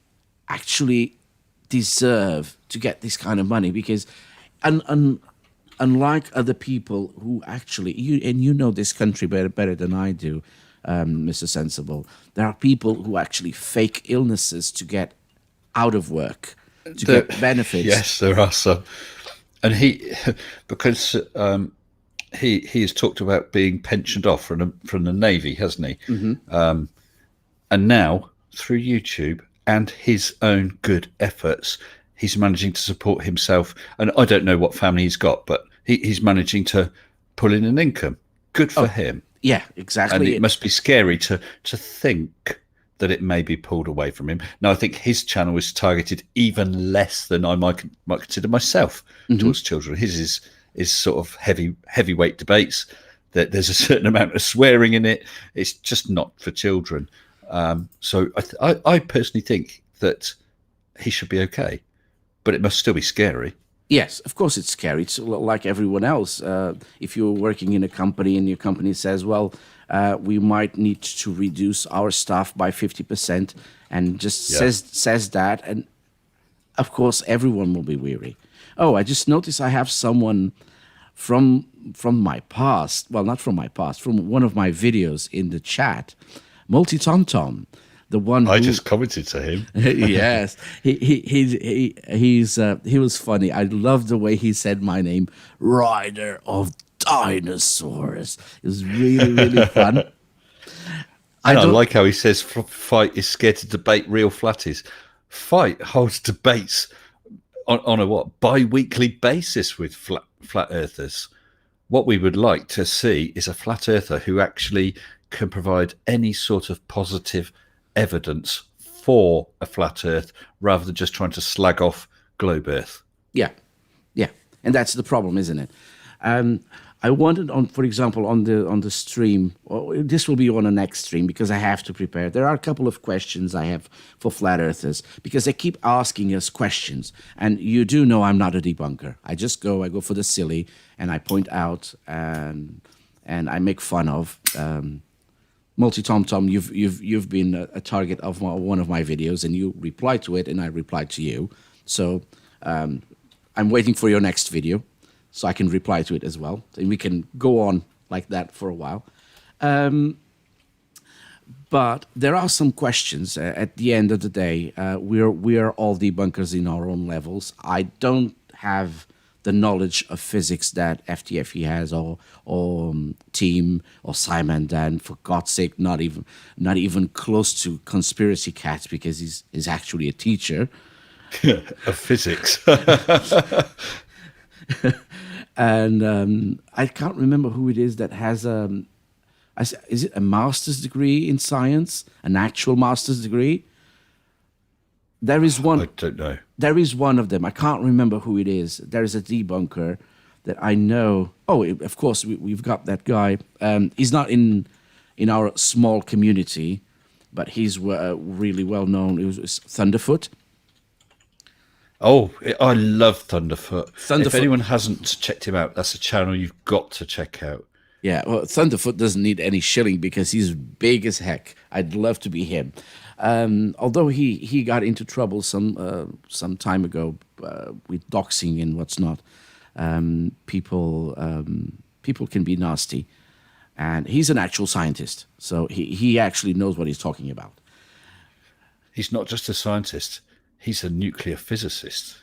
actually deserve to get this kind of money, because unlike other people who actually, you know this country better than I do, Mr. Sensible, there are people who actually fake illnesses to get out of work, to get benefits. Yes, there are some. And because he has talked about being pensioned off from the Navy, hasn't he? Mm-hmm. And now, through YouTube and his own good efforts, he's managing to support himself. And I don't know what family he's got, but he's managing to pull in an income. Good for him. Yeah, exactly. And it must be scary to think that it may be pulled away from him. Now, I think his channel is targeted even less than I might consider myself towards children. His is sort of heavyweight debates. That there's a certain amount of swearing in it. It's just not for children. So I personally think that he should be okay, but it must still be scary. Yes, of course it's scary. It's like everyone else. If you're working in a company and your company says, well, we might need to reduce our staff by 50%, and just says that, and of course everyone will be weary. Oh, I just noticed I have someone from my past, well, not from my past, from one of my videos in the chat, Multi-Tom-Tom. The one I just commented to him. Yes, he was funny. I love the way he said my name, Rider of Dinosaurs. It was really, really fun. And I like how he says Fight is scared to debate real flatties. Fight holds debates on a bi-weekly basis with flat earthers. What we would like to see is a flat earther who actually can provide any sort of positive evidence for a flat earth, rather than just trying to slag off globe earth. Yeah, and that's the problem, isn't it? I wanted, for example, on the stream, this will be on the next stream because I have to prepare. There are a couple of questions I have for flat earthers, because they keep asking us questions, and you do know I'm not a debunker. I go for the silly, and I point out and I make fun of. Multi-Tom-Tom, you've been a target of one of my videos, and you replied to it, and I replied to you. So I'm waiting for your next video, so I can reply to it as well, and we can go on like that for a while. But there are some questions. At the end of the day, we are all debunkers in our own levels. I don't have the knowledge of physics that FTFE has, or Team, or Simon. Dan, for God's sake, not even close to conspiracy cats, because he's actually a teacher. Of physics. And I can't remember who it is that has is it a master's degree in science, an actual master's degree? There is one. I don't know. There is one of them. I can't remember who it is. There is a debunker that I know. Oh, of course, we've got that guy. He's not in our small community, but he's really well known. It was Thunderfoot. Oh, I love Thunderfoot. Thunderfoot. If anyone hasn't checked him out, that's a channel you've got to check out. Yeah, well, Thunderfoot doesn't need any shilling because he's big as heck. I'd love to be him. Although he got into trouble some time ago with doxing and what's not. People can be nasty, and he's an actual scientist, so he actually knows what he's talking about. He's not just a scientist; he's a nuclear physicist.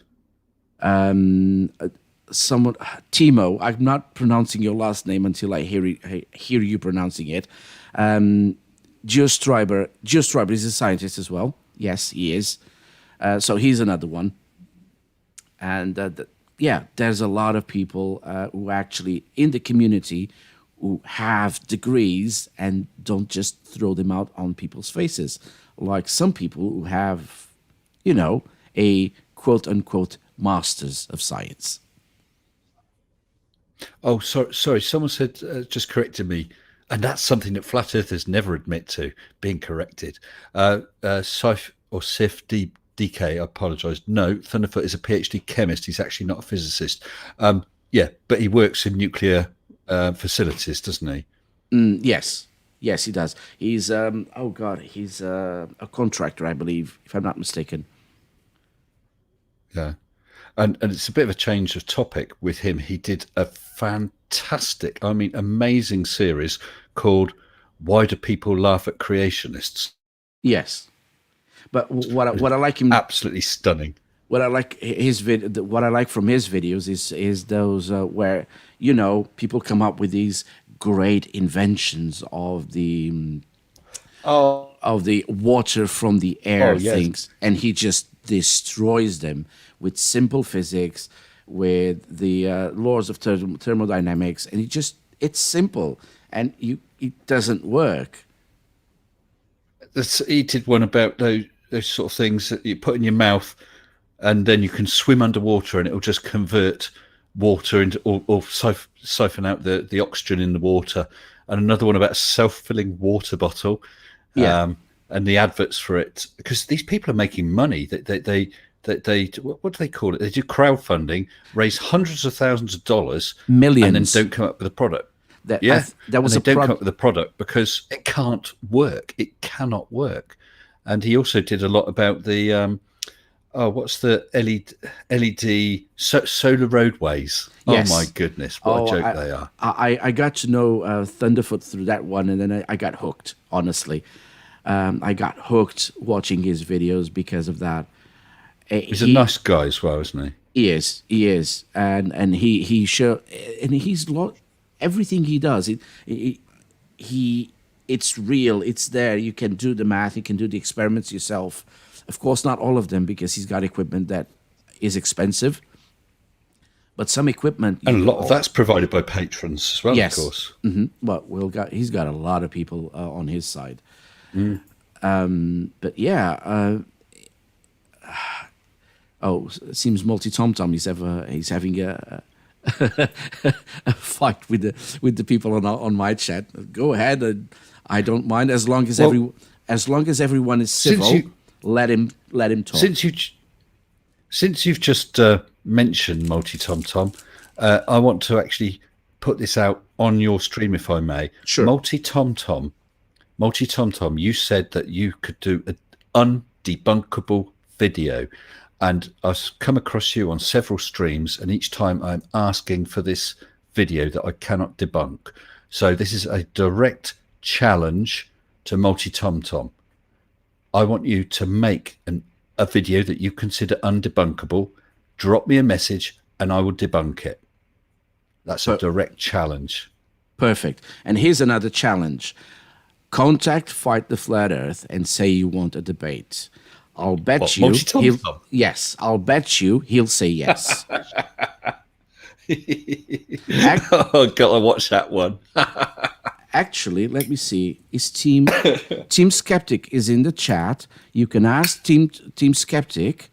Someone, Timo, I'm not pronouncing your last name until I hear you pronouncing it. Geostriber is a scientist as well. Yes, he is. So he's another one. And yeah, there's a lot of people who actually in the community who have degrees and don't just throw them out on people's faces, like some people who have, a quote unquote masters of science. Oh, sorry. Someone said, just corrected me, and that's something that flat earthers never admit to, being corrected. Sif or Sif DK, I apologise. No, Thunderfoot is a PhD chemist. He's actually not a physicist. Yeah, but he works in nuclear facilities, doesn't he? Yes, he does. He's he's a contractor, I believe, if I'm not mistaken. Yeah. And it's a bit of a change of topic with him. He did a fantastic, amazing series called "Why Do People Laugh at Creationists?" Yes, but what I like him absolutely stunning. What I like what I like from his videos is those where people come up with these great inventions of the water from the air things, and he just destroys them with simple physics, with the laws of thermodynamics, and it's simple, and it doesn't work. He did one about those sort of things that you put in your mouth, and then you can swim underwater, and it'll just convert water into or siphon out the oxygen in the water. And another one about a self-filling water bottle, and the adverts for it, because these people are making money. They what do they call it? They do crowdfunding, raise hundreds of thousands of dollars, millions, and then don't come up with a product. That was and they don't come up with a product because it can't work. It cannot work. And he also did a lot about the what's the LED solar roadways? Yes. Oh my goodness, what a joke they are! I got to know Thunderfoot through that one, and then I got hooked. Honestly, I got hooked watching his videos because of that. He's a nice guy as well, isn't he? He is, and he's everything he does. It's real. It's there. You can do the math. You can do the experiments yourself. Of course, not all of them, because he's got equipment that is expensive. But some equipment, and a lot of that's provided by patrons as well. Yes. Of course. But he's got a lot of people on his side. But yeah. It seems Multi Tom Tom he's having a fight with the people on my chat. Go ahead, I don't mind as long as everyone is civil. Let him talk. Since you've just mentioned Multi Tom Tom, I want to actually put this out on your stream, if I may. Sure. Multi Tom Tom, you said that you could do an undebunkable video. And I've come across you on several streams, and each time I'm asking for this video that I cannot debunk. So this is a direct challenge to Multi Tom Tom. I want you to make a video that you consider undebunkable. Drop me a message and I will debunk it. That's a direct challenge. Perfect. And here's another challenge. Contact Fight the Flat Earth and say you want a debate. I'll bet you yes, I'll bet you he'll say yes. Oh, gotta watch that one. Actually, let me see. Is Team Skeptic is in the chat. You can ask Team Skeptic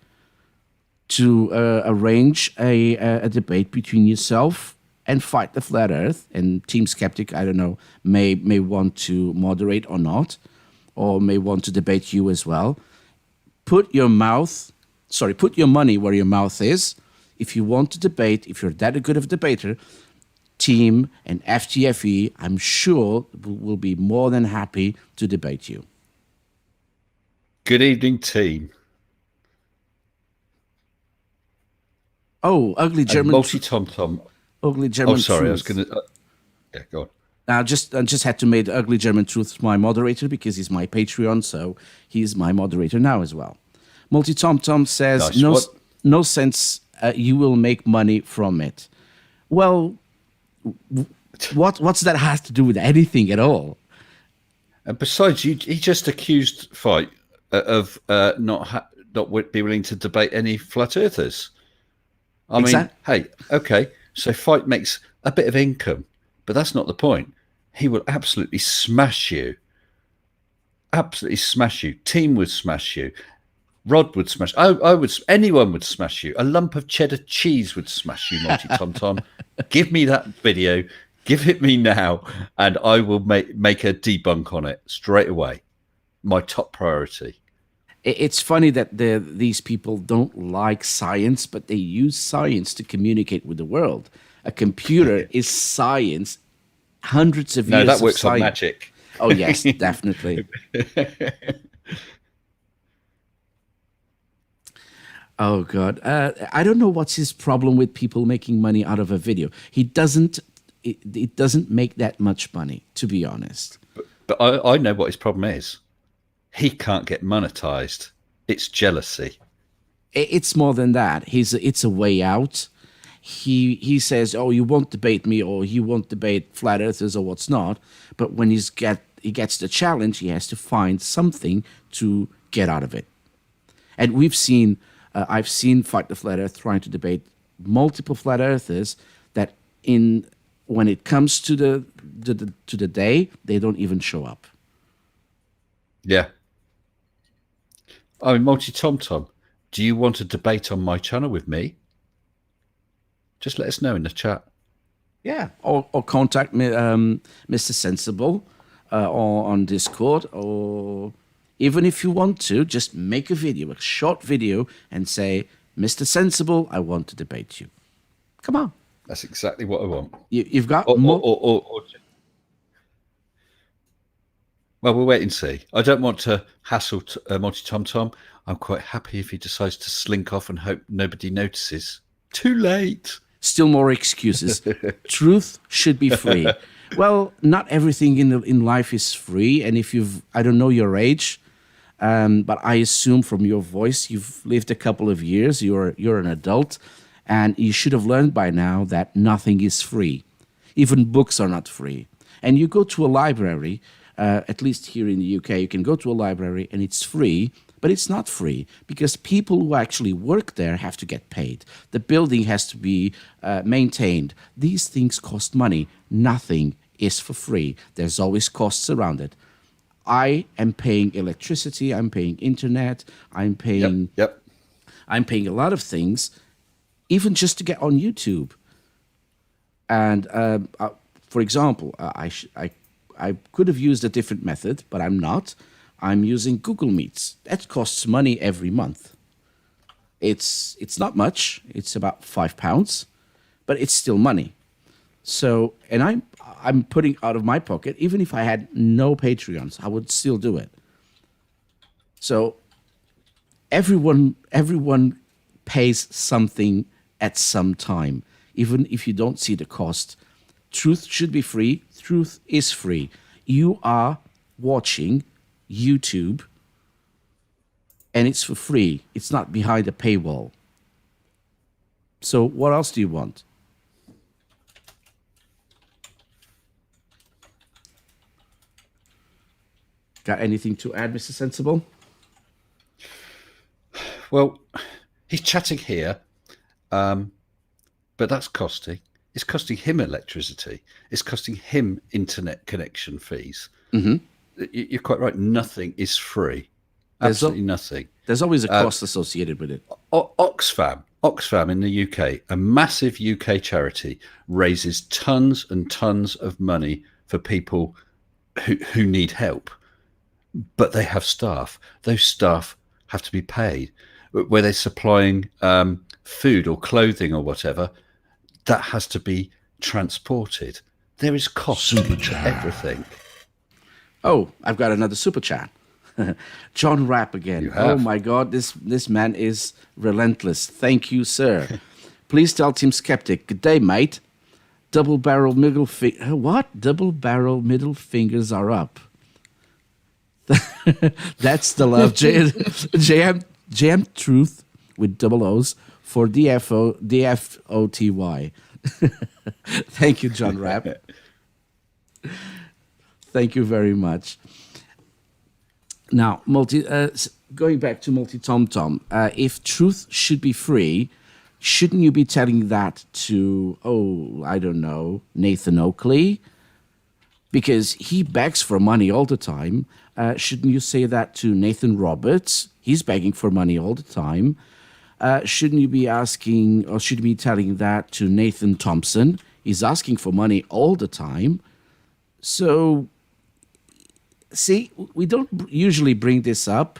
to arrange a debate between yourself and Fight the Flat Earth. And Team Skeptic, I don't know, may want to moderate or not, or may want to debate you as well. Put your money where your mouth is. If you want to debate, if you're that good of a debater, Team and FTFE, I'm sure, will be more than happy to debate you. Good evening, team. Oh, ugly German. Multi Tom Tom. Ugly German. Oh, sorry, Truth. I was going to. Yeah, go on. I just had to make Ugly German Truth my moderator because he's my Patreon, so he's my moderator now as well. Multi Tom Tom says, nice. No sense. You will make money from it. Well, what's that has to do with anything at all? And besides, he just accused Fight of not be willing to debate any flat earthers. I mean, hey, okay, so Fight makes a bit of income, but that's not the point. He will absolutely smash you. Absolutely smash you. Team would smash you. Rod would smash. Anyone would smash you. A lump of cheddar cheese would smash you, Multi Tom Tom. Give me that video. Give it me now, and I will make a debunk on it straight away. My top priority. It's funny that these people don't like science, but they use science to communicate with the world. A computer is science. Hundreds of years. No, that works of on magic. Oh yes, definitely. Oh God, I don't know what's his problem with people making money out of a video. It doesn't make that much money, to be honest. But I know what his problem is. He can't get monetized. It's jealousy. It's more than that. It's a way out. He says, "Oh, you won't debate me, or you won't debate flat earthers, or what's not." But when he gets the challenge, he has to find something to get out of it. And we've seen. I've seen Fight the Flat Earth trying to debate multiple flat earthers that when it comes to the day, they don't even show up. Yeah. I mean, Multi Tom Tom, do you want a debate on my channel with me? Just let us know in the chat. Yeah, or contact me, Mr. Sensible, or on Discord, or even if you want to, just make a video, a short video, and say, Mr. Sensible, I want to debate you. Come on. That's exactly what I want. You've got well, we'll wait and see. I don't want to hassle Multi Tom Tom. I'm quite happy if he decides to slink off and hope nobody notices. Too late. Still more excuses. Truth should be free. Well, not everything in life is free. And if I don't know your age, but I assume from your voice, you've lived a couple of years. You're an adult, and you should have learned by now that nothing is free. Even books are not free. And you go to a library, at least here in the UK, you can go to a library and it's free, but it's not free because people who actually work there have to get paid. The building has to be maintained. These things cost money. Nothing is for free. There's always costs around it. I am paying electricity. I'm paying internet. I'm paying. Yep. I'm paying a lot of things, even just to get on YouTube. And for example, I could have used a different method, but I'm not. I'm using Google Meets. That costs money every month. It's not much. It's about £5, but it's still money. So, and I'm putting out of my pocket. Even if I had no Patreons, I would still do it. So, everyone pays something at some time, even if you don't see the cost. Truth should be free. Truth is free. You are watching YouTube, and it's for free. It's not behind a paywall. So what else do you want? Got anything to add, Mr. Sensible? Well, he's chatting here, but that's costing. It's costing him electricity. It's costing him internet connection fees. Mm-hmm. You're quite right. Nothing is free. Absolutely nothing. There's always a cost associated with it. Oxfam in the UK, a massive UK charity, raises tons and tons of money for people who need help, but they have staff. Those staff have to be paid. Where they're supplying food or clothing or whatever, that has to be transported. There is cost to everything. Oh, I've got another super chat. John Rapp again. Oh my God, this man is relentless. Thank you, sir. Please tell Team Skeptic, good day, mate. Double barrel middle fingers are up. That's the love. JM Truth with double O's for DFOTY. Thank you, John Rapp. Thank you very much. Now, going back to Multi-Tom-Tom, if truth should be free, shouldn't you be telling that to, I don't know, Nathan Oakley? Because he begs for money all the time. Shouldn't you say that to Nathan Roberts? He's begging for money all the time. Shouldn't you be asking, or should you be telling that to Nathan Thompson? He's asking for money all the time. So, see, we don't usually bring this up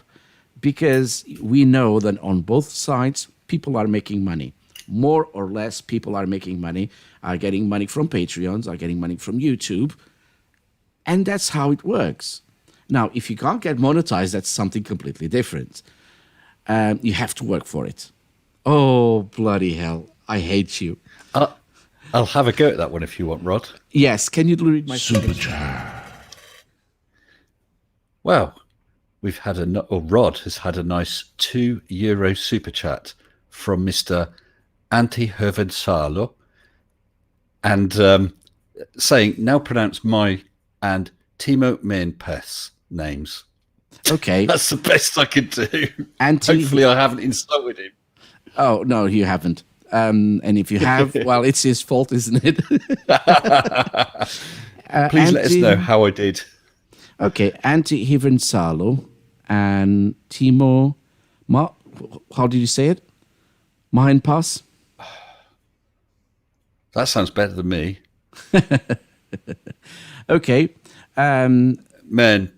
because we know that on both sides, people are making money. More or less, people are making money, are getting money from Patreons, are getting money from YouTube. And that's how it works. Now, if you can't get monetized, that's something completely different. You have to work for it. Oh, bloody hell. I hate you. I'll have a go at that one if you want, Rod. Yes. Can you read my super chat? Well, Rod has had a nice €2 super chat from Mr. Antti Hirvensalo, and saying, now pronounce my and Timo Mehnpeth's names. Okay. That's the best I can do. Hopefully I haven't insulted him. Oh, no, you haven't. And if you have, well, it's his fault, isn't it? Please let us know how I did. Okay, Antti Hirvensalo and Timo, how did you say it? Mehnpeth? That sounds better than me. Okay. Mehnpeth.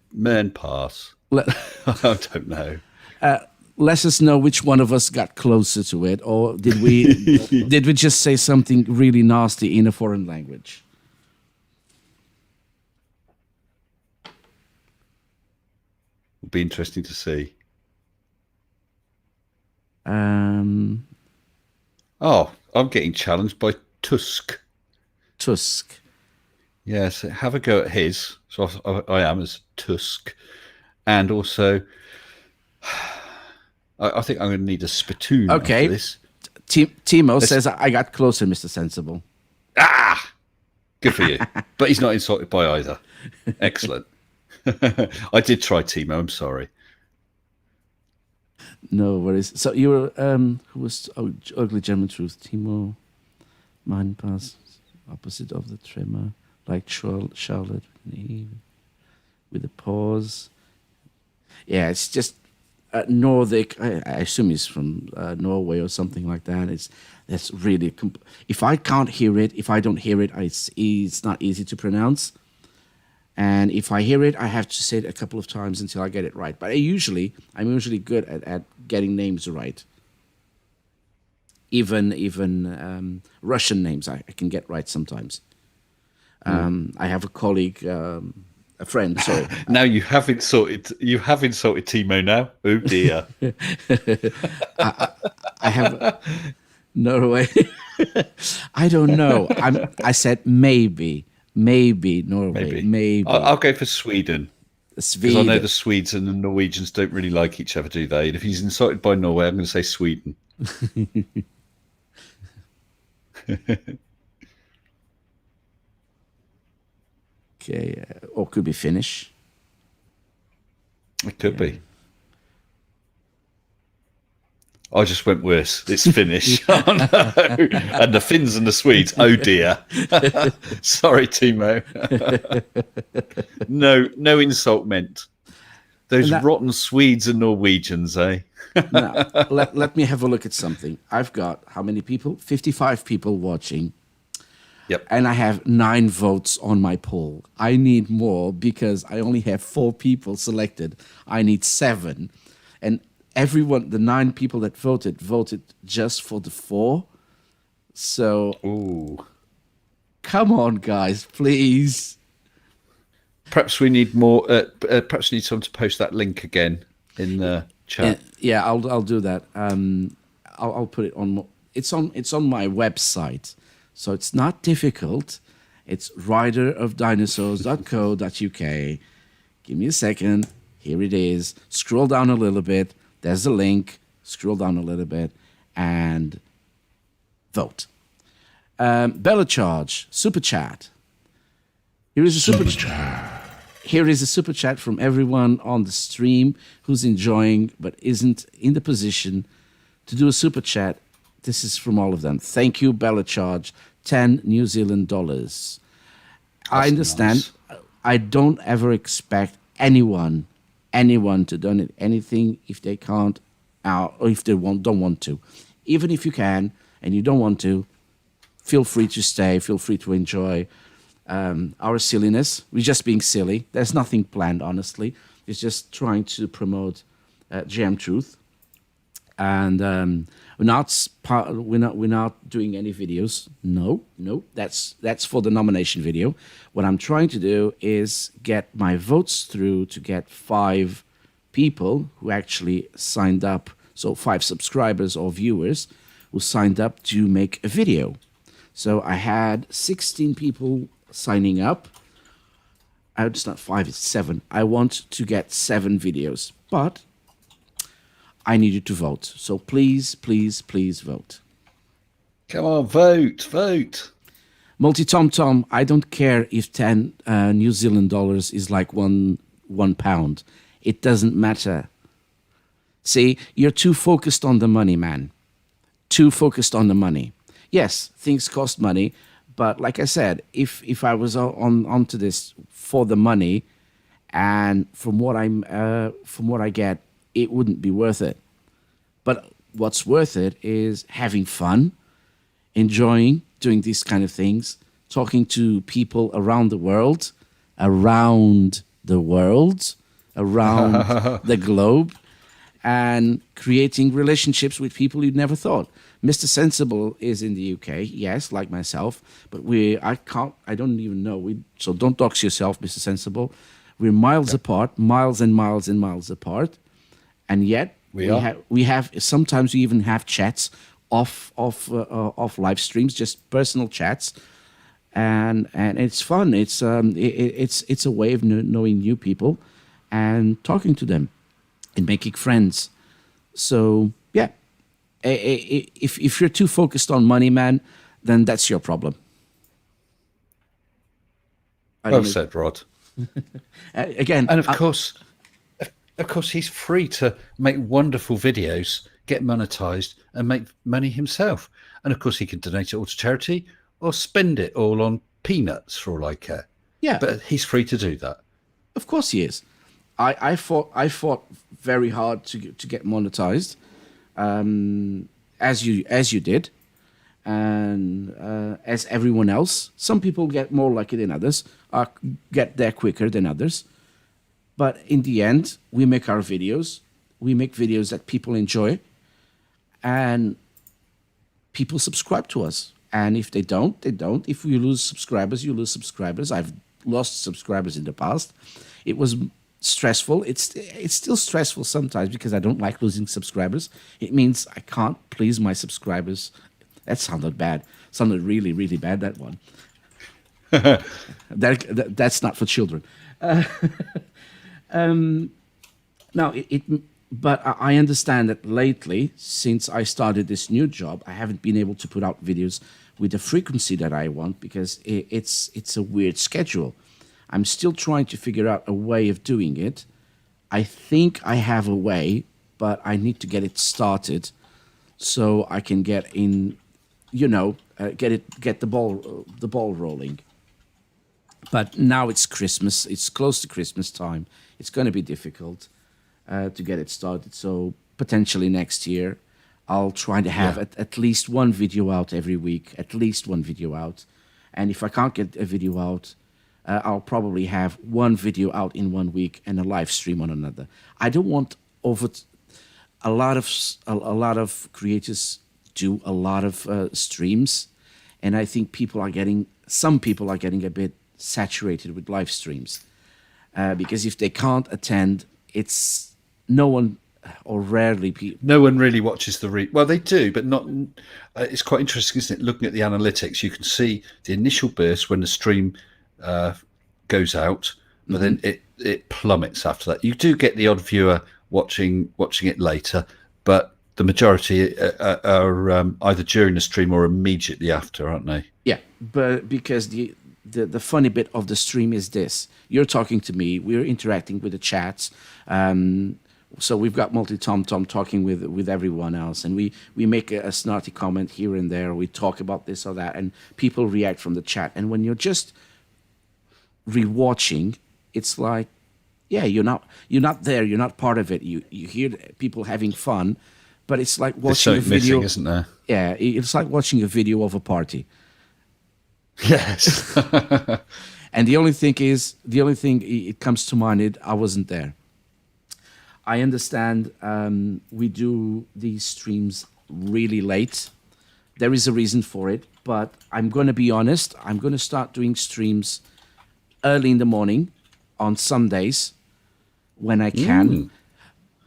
I don't know. Let us know which one of us got closer to it, or did we just say something really nasty in a foreign language? It'll be interesting to see. Oh, I'm getting challenged by Tusk. Tusk. Yes, have a go at his. So I am as Tusk. And also, I think I'm going to need a spittoon okay. after this. Timo says, I got closer, Mr. Sensible. Ah! Good for you. But he's not insulted by either. Excellent. I did try, Timo. I'm sorry. No worries. So you were, who was Ugly German Truth? Timo Mehnpeth, opposite of the tremor, like Charlotte with a pause. Yeah, it's just Nordic. I assume he's from Norway or something like that. That's really. If I can't hear it, if I don't hear it, it's not easy to pronounce. And if I hear it, I have to say it a couple of times until I get it right. But I'm usually good at getting names right. Even Russian names I can get right sometimes. I have a colleague, a friend. Sorry. Now you have insulted Timo. Now, oh dear. I have no way. I don't know. I said maybe Norway. Maybe. I'll go for Sweden. Because I know Sweden. the Swedes and the Norwegians don't really like each other, do they? And if he's insulted by Norway, I'm going to say Sweden. Okay, or could be Finnish. It could be. I just went worse. It's Finnish. Oh, no. And the Finns and the Swedes. Oh, dear. Sorry, Timo. No insult meant. Those rotten Swedes and Norwegians, eh? Now, let me have a look at something. I've got how many people? 55 people watching. Yep. And I have 9 votes on my poll. I need more because I only have 4 people selected. I need 7. And everyone, the 9 people that voted just for the 4. So, Ooh. Come on, guys, please. Perhaps we need more. Perhaps we need someone to post that link again in the chat. Yeah, I'll do that. I'll put it on. It's on my website, so it's not difficult. It's riderofdinosaurs.co.uk. Give me a second. Here it is. Scroll down a little bit. There's a link. Scroll down a little bit and vote. Bella Charge, Super Chat. Here is a super chat. Here is a super chat from everyone on the stream who's enjoying but isn't in the position to do a super chat. This is from all of them. Thank you, Bella Charge. 10 New Zealand dollars. I understand. Nice. I don't ever expect anyone to donate anything if they can't or if they don't want to. Even if you can and you don't want to, feel free to stay. Feel free to enjoy our silliness. We're just being silly. There's nothing planned, honestly. It's just trying to promote GM Truth, and we're not doing any videos. No, that's for the nomination video. What I'm trying to do is get my votes through to get 5 people who actually signed up. So 5 subscribers or viewers who signed up to make a video. So I had 16 people signing up. It's not 5, it's 7. I want to get 7 videos, but I need you to vote. So please vote. Come on, vote. Multi-Tom, I don't care if 10 New Zealand dollars is like one pound. It doesn't matter. See, you're too focused on the money, man. Too focused on the money. Yes, things cost money, but like I said, if I was onto this for the money, and from what I get, it wouldn't be worth it. But what's worth it is having fun, enjoying doing these kind of things, talking to people around the world, around the globe, and creating relationships with people you'd never thought. Mr. Sensible is in the UK, yes, like myself, but I don't even know. So don't dox yourself, Mr. Sensible. We're miles apart, miles and miles and miles apart, and yet we have sometimes we even have chats off live streams, just personal chats, and it's fun. It's a way of knowing new people and talking to them and making friends. So yeah. If you're too focused on money, man, then that's your problem. Well said, Rod. Again, and of course, he's free to make wonderful videos, get monetized, and make money himself. And of course, he can donate it all to charity or spend it all on peanuts for all I care. Yeah, but he's free to do that. Of course, he is. I fought very hard to get monetized. As you did, and as everyone else. Some people get more lucky than others, get there quicker than others. But in the end, we make our videos. We make videos that people enjoy, and people subscribe to us. And if they don't, they don't. If we lose subscribers, you lose subscribers. I've lost subscribers in the past. It was stressful. It's still stressful sometimes because I don't like losing subscribers. It means I can't please my subscribers. That sounded bad. Sounded really, really bad, that one. That's not for children. Now, but I understand that lately, since I started this new job, I haven't been able to put out videos with the frequency that I want because it's a weird schedule. I'm still trying to figure out a way of doing it. I think I have a way, but I need to get it started so I can get in, get the ball rolling. But now it's Christmas. It's close to Christmas time. It's going to be difficult to get it started. So potentially next year, I'll try to have at least one video out every week. At least one video out. And if I can't get a video out, I'll probably have one video out in 1 week and a live stream on another. I don't want a lot of creators do a lot of streams, and I think some people are getting a bit saturated with live streams because if they can't attend, it's no one or rarely people. No one really watches well, they do, but not. It's quite interesting, isn't it? Looking at the analytics, you can see the initial burst when the stream goes out, but then it plummets after that. You do get the odd viewer watching it later, but the majority are either during the stream or immediately after, aren't they? Yeah, but because the funny bit of the stream is this: you're talking to me, we're interacting with the chats. So we've got Multi-Tom talking with everyone else, and we make a snarty comment here and there. We talk about this or that, and people react from the chat. And when you're just rewatching, it's like, yeah, you're not there, you're not part of it. You hear people having fun, but it's like watching a video, missing, isn't there? Yeah, it's like watching a video of a party. Yes. And the only thing it comes to mind, I wasn't there. I understand we do these streams really late. There is a reason for it, but I'm going to be honest. I'm going to start doing streams early in the morning on Sundays when I can.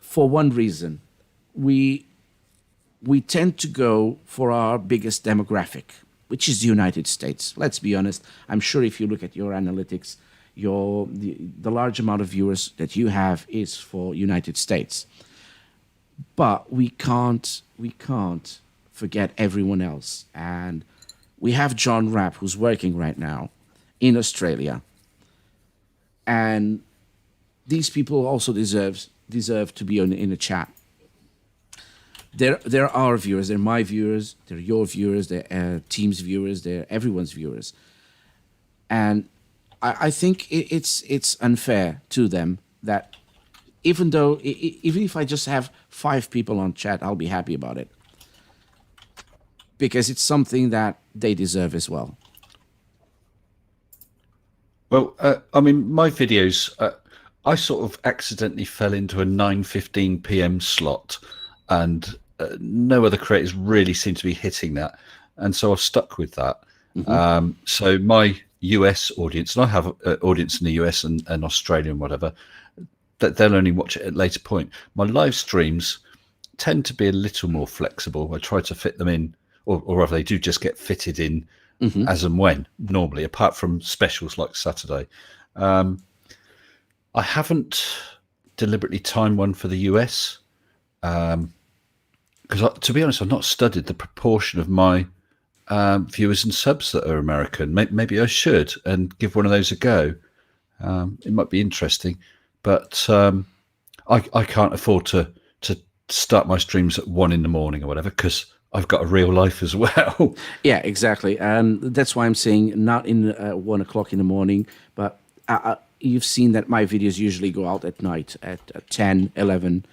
For one reason, we tend to go for our biggest demographic, which is the United States. Let's be honest. I'm sure if you look at your analytics, the large amount of viewers that you have is for United States. But we can't forget everyone else. And we have John Rapp, who's working right now in Australia. And these people also deserve to be in a chat. They're our viewers, they're my viewers, they're your viewers, they're team's viewers, they're everyone's viewers. And I think it's unfair to them that even if I just have 5 people on chat, I'll be happy about it. Because it's something that they deserve as well. Well, I mean, my videos, I sort of accidentally fell into a 9:15 p.m. slot, and no other creators really seem to be hitting that. And so I've stuck with that. So my US audience, and I have an audience in the US and Australia and whatever, that they'll only watch it at a later point. My live streams tend to be a little more flexible. I try to fit them in, or rather they do just get fitted in as and when, normally, apart from specials like Saturday. I haven't deliberately timed one for the US because, to be honest, I've not studied the proportion of my viewers and subs that are American. Maybe I should and give one of those a go. It might be interesting, but I can't afford to start my streams at 1 a.m. or whatever, because I've got a real life as well. Yeah, exactly. That's why I'm saying not in 1 o'clock in the morning, but you've seen that my videos usually go out at night at 10, 11,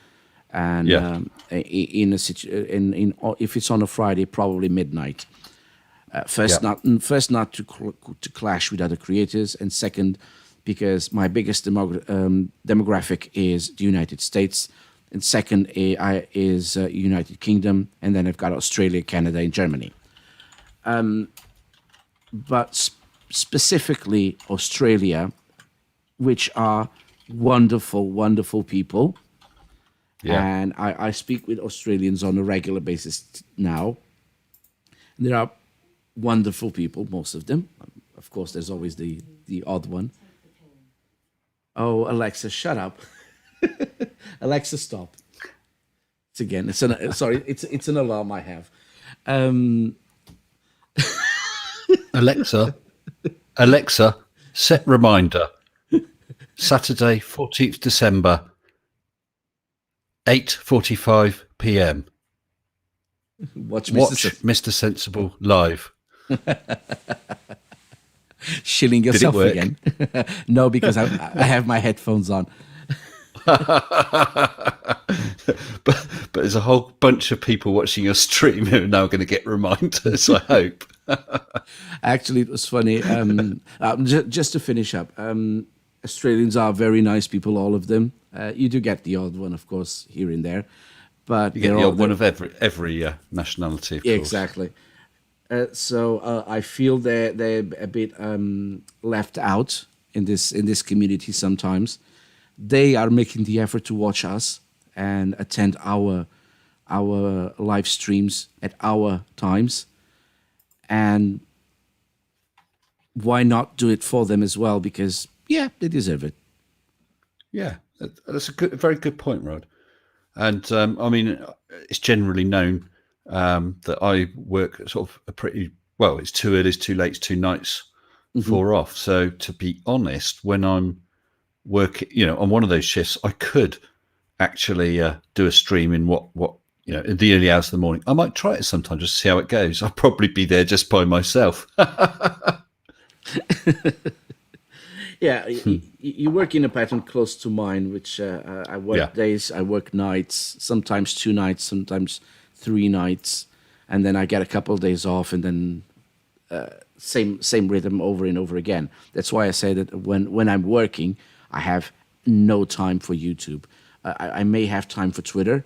and if it's on a Friday, probably midnight. First, not to clash with other creators, and second, because my biggest demographic is the United States, and second is United Kingdom, and then I've got Australia, Canada, and Germany. But specifically Australia, which are wonderful, wonderful people. Yeah. And I speak with Australians on a regular basis now. There are wonderful people, most of them. Of course, there's always the odd one. Oh, Alexa, shut up. Alexa, stop. It's again. It's an sorry. It's an alarm I have. Um, Alexa, set reminder. Saturday, 14th December, 8:45 p.m. watch Watch Mr. Sensible live. Shilling Did it yourself work? again. No, because I have my headphones on. but there's a whole bunch of people watching your stream who are now going to get reminders, I hope. Actually, it was funny. Just to finish up, Australians are very nice people, all of them. You do get the odd one, of course, here and there, but You get the odd one of every nationality, of course. exactly. So I feel they're a bit left out in this community sometimes. They are making the effort to watch us and attend our live streams at our times, and why not do it for them as well? Because yeah, they deserve it. Yeah, that's a very good point, Rod. And I mean, it's generally known that I work sort of a pretty well. It's 2 earlys, 2 lates, 2 nights, 4 off. So to be honest, when I'm working, on one of those shifts, I could actually do a stream in what in the early hours of the morning. I might try it sometime just to see how it goes. I'll probably be there just by myself. Yeah, you work in a pattern close to mine, which I work days, I work nights, sometimes 2 nights, sometimes 3 nights, and then I get a couple of days off, and then same rhythm over and over again. That's why I say that when I'm working, I have no time for YouTube. I may have time for Twitter,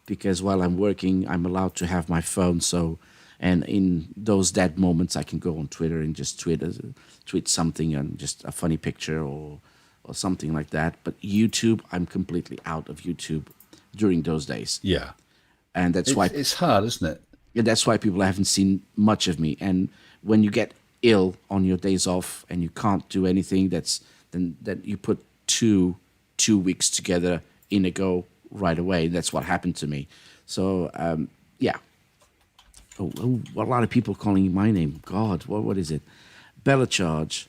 because while I'm working, I'm allowed to have my phone. So, and in those dead moments, I can go on Twitter and just tweet something, and just a funny picture or something like that. But YouTube, I'm completely out of YouTube during those days. Yeah, and that's why it's hard, isn't it? Yeah, that's why people haven't seen much of me. And when you get ill on your days off and you can't do anything, then you put two weeks together in a go right away. That's what happened to me. So yeah. Oh, a lot of people calling my name. God, what is it? Bella Charge,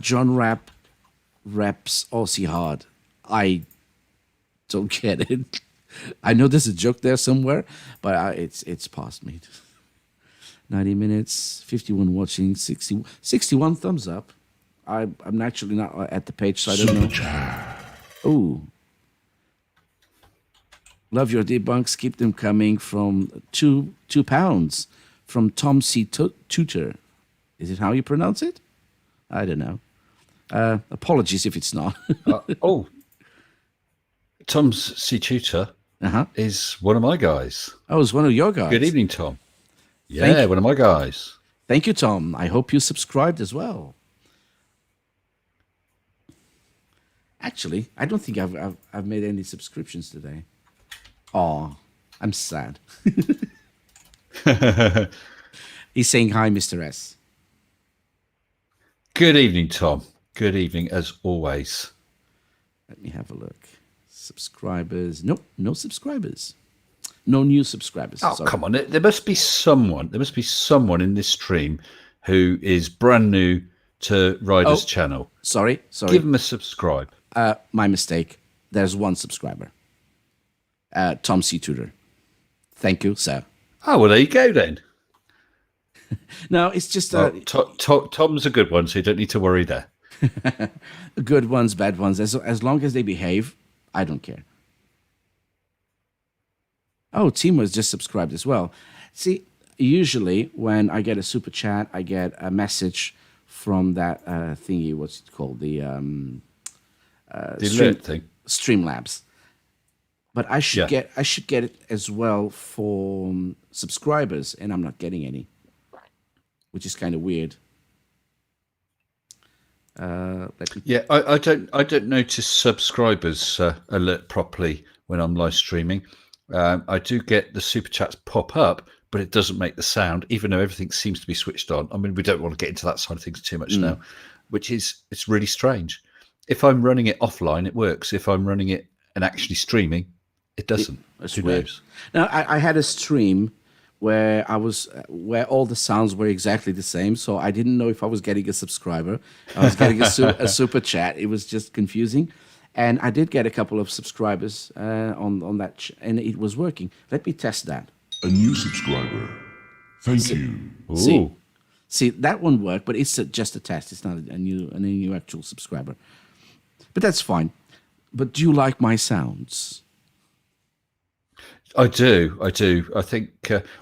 John Raps Aussie Hard. I don't get it. I know there's a joke there somewhere, but it's past me. 90 minutes, 51 watching, 61 thumbs up. I'm actually not at the page, so I don't know. Ooh. Love your debunks. Keep them coming from £2 from Tom C. Tutor. Is it how you pronounce it? I don't know. Apologies if it's not. Tom C. Tutor is one of my guys. Oh, it's one of your guys. Good evening, Tom. Yeah, one of my guys. Thank you, Tom. I hope you subscribed as well. Actually, I don't think I've made any subscriptions today. Oh, I'm sad. He's saying hi, Mr. S. Good evening, Tom. Good evening, as always. Let me have a look. Subscribers. Nope, no subscribers. No new subscribers. Oh, sorry. Come on. There must be someone. There must be someone in this stream who is brand new to Ryder's channel. Sorry. Give him a subscribe. My mistake. There's one subscriber. Tom C. Tudor. Thank you, sir. Oh, well, there you go then. No, it's just... Tom's a good one, so you don't need to worry there. Good ones, bad ones. As long as they behave, I don't care. Oh, Timo has just subscribed as well. See, usually when I get a super chat, I get a message from that thingy. What's it called? The alert thing. Streamlabs. But I should get it as well for subscribers, and I'm not getting any, which is kind of weird. I don't notice subscribers alert properly when I'm live streaming. I do get the super chats pop up, but it doesn't make the sound, even though everything seems to be switched on. I mean, we don't want to get into that side of things too much now, it's really strange. If I'm running it offline, it works. If I'm running it and actually streaming, it doesn't. That's Who weird. knows? Now, I had a stream where all the sounds were exactly the same, so I didn't know if I was getting a subscriber, I was getting a super chat. It was just confusing, and I did get a couple of subscribers on that, and it was working. Let me test that. A new subscriber. Thank you. See, Ooh. see that one worked, but it's just a test. It's not a new actual subscriber, but that's fine. But do you like my sounds? I do. I think,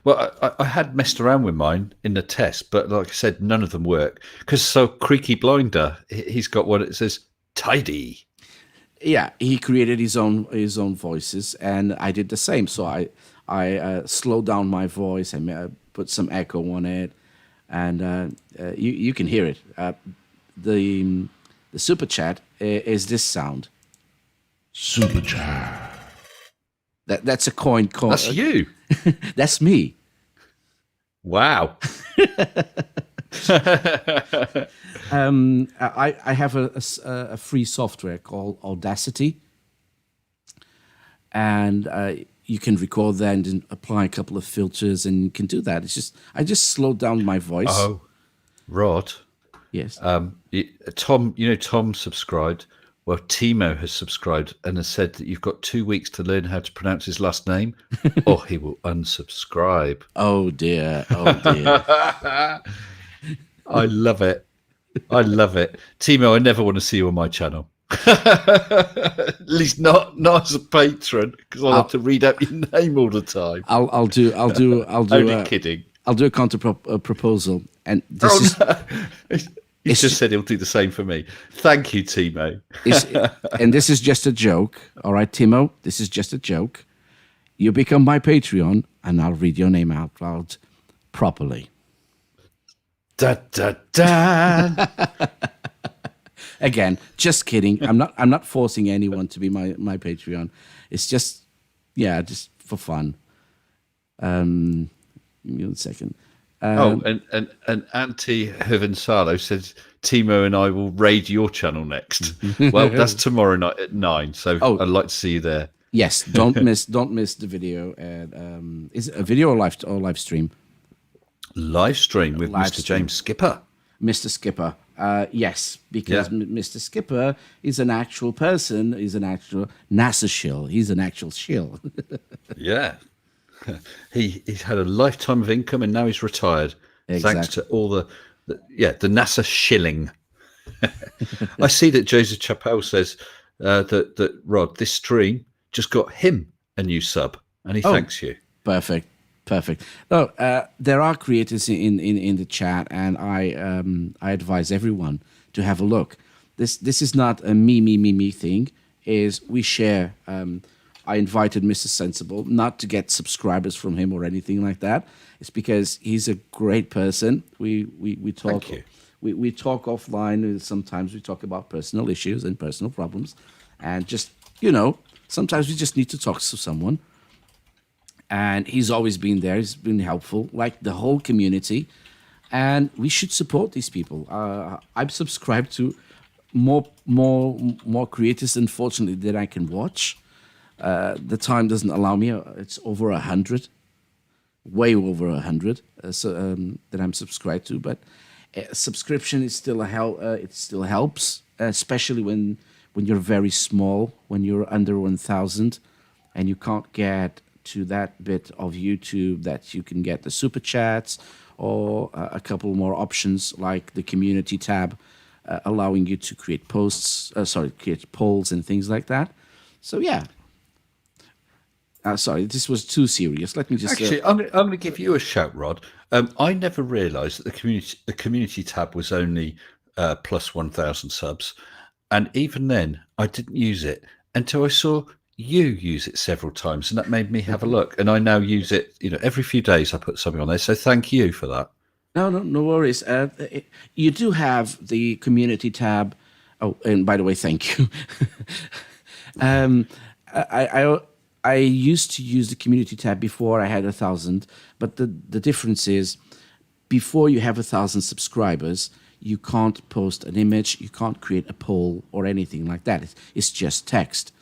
I had messed around with mine in the test, but like I said, none of them work. Because so Creaky Blinder, he's got one that says tidy. Yeah, he created his own voices, and I did the same. So I slowed down my voice and put some echo on it, and you can hear it. The super chat is this sound. Super chat. That's a coin. That's you. That's me. Wow. I have a free software called Audacity, and you can record that and then apply a couple of filters, and you can do that. I just slowed down my voice. Oh, Rod. Yes. Tom, Tom subscribed. Well, Timo has subscribed and has said that you've got 2 weeks to learn how to pronounce his last name, or he will unsubscribe. Oh dear. Oh dear. I love it. I love it. Timo, I never want to see you on my channel. At least not as a patron, because I'll have to read out your name all the time. I'll do. Only kidding. I'll do a counter proposal, and this is. He just said he'll do the same for me. Thank you, Timo. And this is just a joke. All right, Timo, this is just a joke. You become my Patreon, and I'll read your name out loud properly. Da da da. Again, just kidding. I'm not forcing anyone to be my Patreon. It's just for fun. Give me 1 second. And Auntie Huvensalo says Timo and I will raid your channel next. Well, that's tomorrow night at 9. So I'd like to see you there. Yes, don't miss the video. And is it a video or live stream? Live stream with Live Mr. stream. James Skipper. Mr. Skipper. Yes, because Mr. Skipper is an actual person. He's an actual NASA shill. He's an actual shill. Yeah. He's had a lifetime of income and now he's retired. Exactly. Thanks to all the NASA shilling. I see that Joseph Chappelle says that Rod, this stream just got him a new sub, and he thanks you. Perfect. No, there are creators in the chat, and I advise everyone to have a look. This is not a me thing. Is we share. I invited Mr. Sensible not to get subscribers from him or anything like that. It's because he's a great person. We talk. Thank you. We talk offline. Sometimes we talk about personal issues and personal problems, and just sometimes we just need to talk to someone. And he's always been there. He's been helpful, like the whole community. And we should support these people. I'm subscribed to more creators, unfortunately, that I can watch. The time doesn't allow me. It's over 100, way over 100 that I'm subscribed to. But subscription is still it still helps, especially when you're very small, when you're under 1,000, and you can't get to that bit of YouTube that you can get the super chats or a couple more options like the community tab, allowing you to create create polls and things like that. So yeah. Sorry, this was too serious. Let me just. Actually, I'm going to give you a shout, Rod. I never realised that the community tab was only plus 1,000 subs, and even then, I didn't use it until I saw you use it several times, and that made me have a look. And I now use it. Every few days I put something on there. So thank you for that. No worries. You do have the community tab. Oh, and by the way, thank you. I used to use the community tab before I had 1,000, but the difference is, before you have 1,000 subscribers, you can't post an image, you can't create a poll or anything like that. It's just text.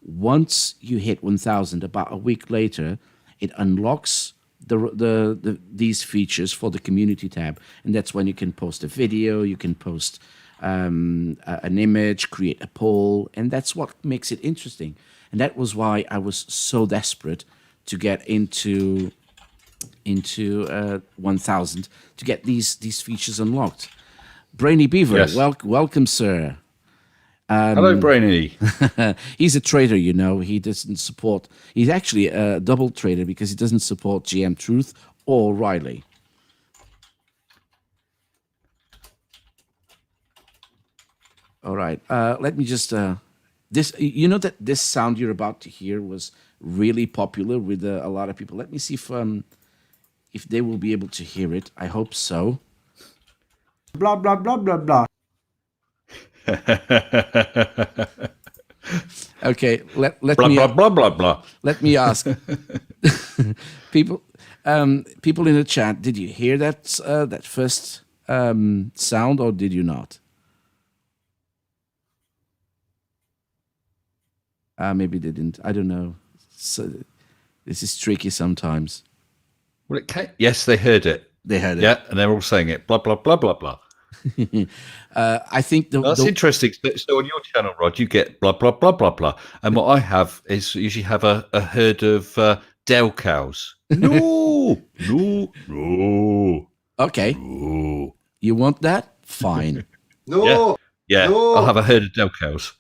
Once you hit 1,000, about a week later, it unlocks these features for the community tab, and that's when you can post a video, you can post an image, create a poll, and that's what makes it interesting. And that was why I was so desperate to get into 1,000 to get these features unlocked. Brainy Beaver, Yes. welcome, sir. Hello, Brainy. He's a trader, you know. He doesn't support. He's actually a double trader because he doesn't support GM Truth or Riley. All right. Let me just. This, you know, that this sound you're about to hear was really popular with a lot of people. Let me see if they will be able to hear it. I hope so. Blah, blah, blah, blah, blah. Okay, let Blah, me blah, blah, blah, blah. let me ask people in the chat. Did you hear that first sound, or did you not? Maybe they didn't. I don't know. So this is tricky sometimes. Well, it came. Yes, they heard it. They heard it. Yeah, and they're all saying it. Blah, blah, blah, blah, blah. I think That's interesting. So on your channel, Rod, you get blah, blah, blah, blah, blah. And what I have is usually have a herd of Dell cows. No, no, no. Okay, No. you want that? Fine. No, Yeah, No. I'll have a herd of Dell cows.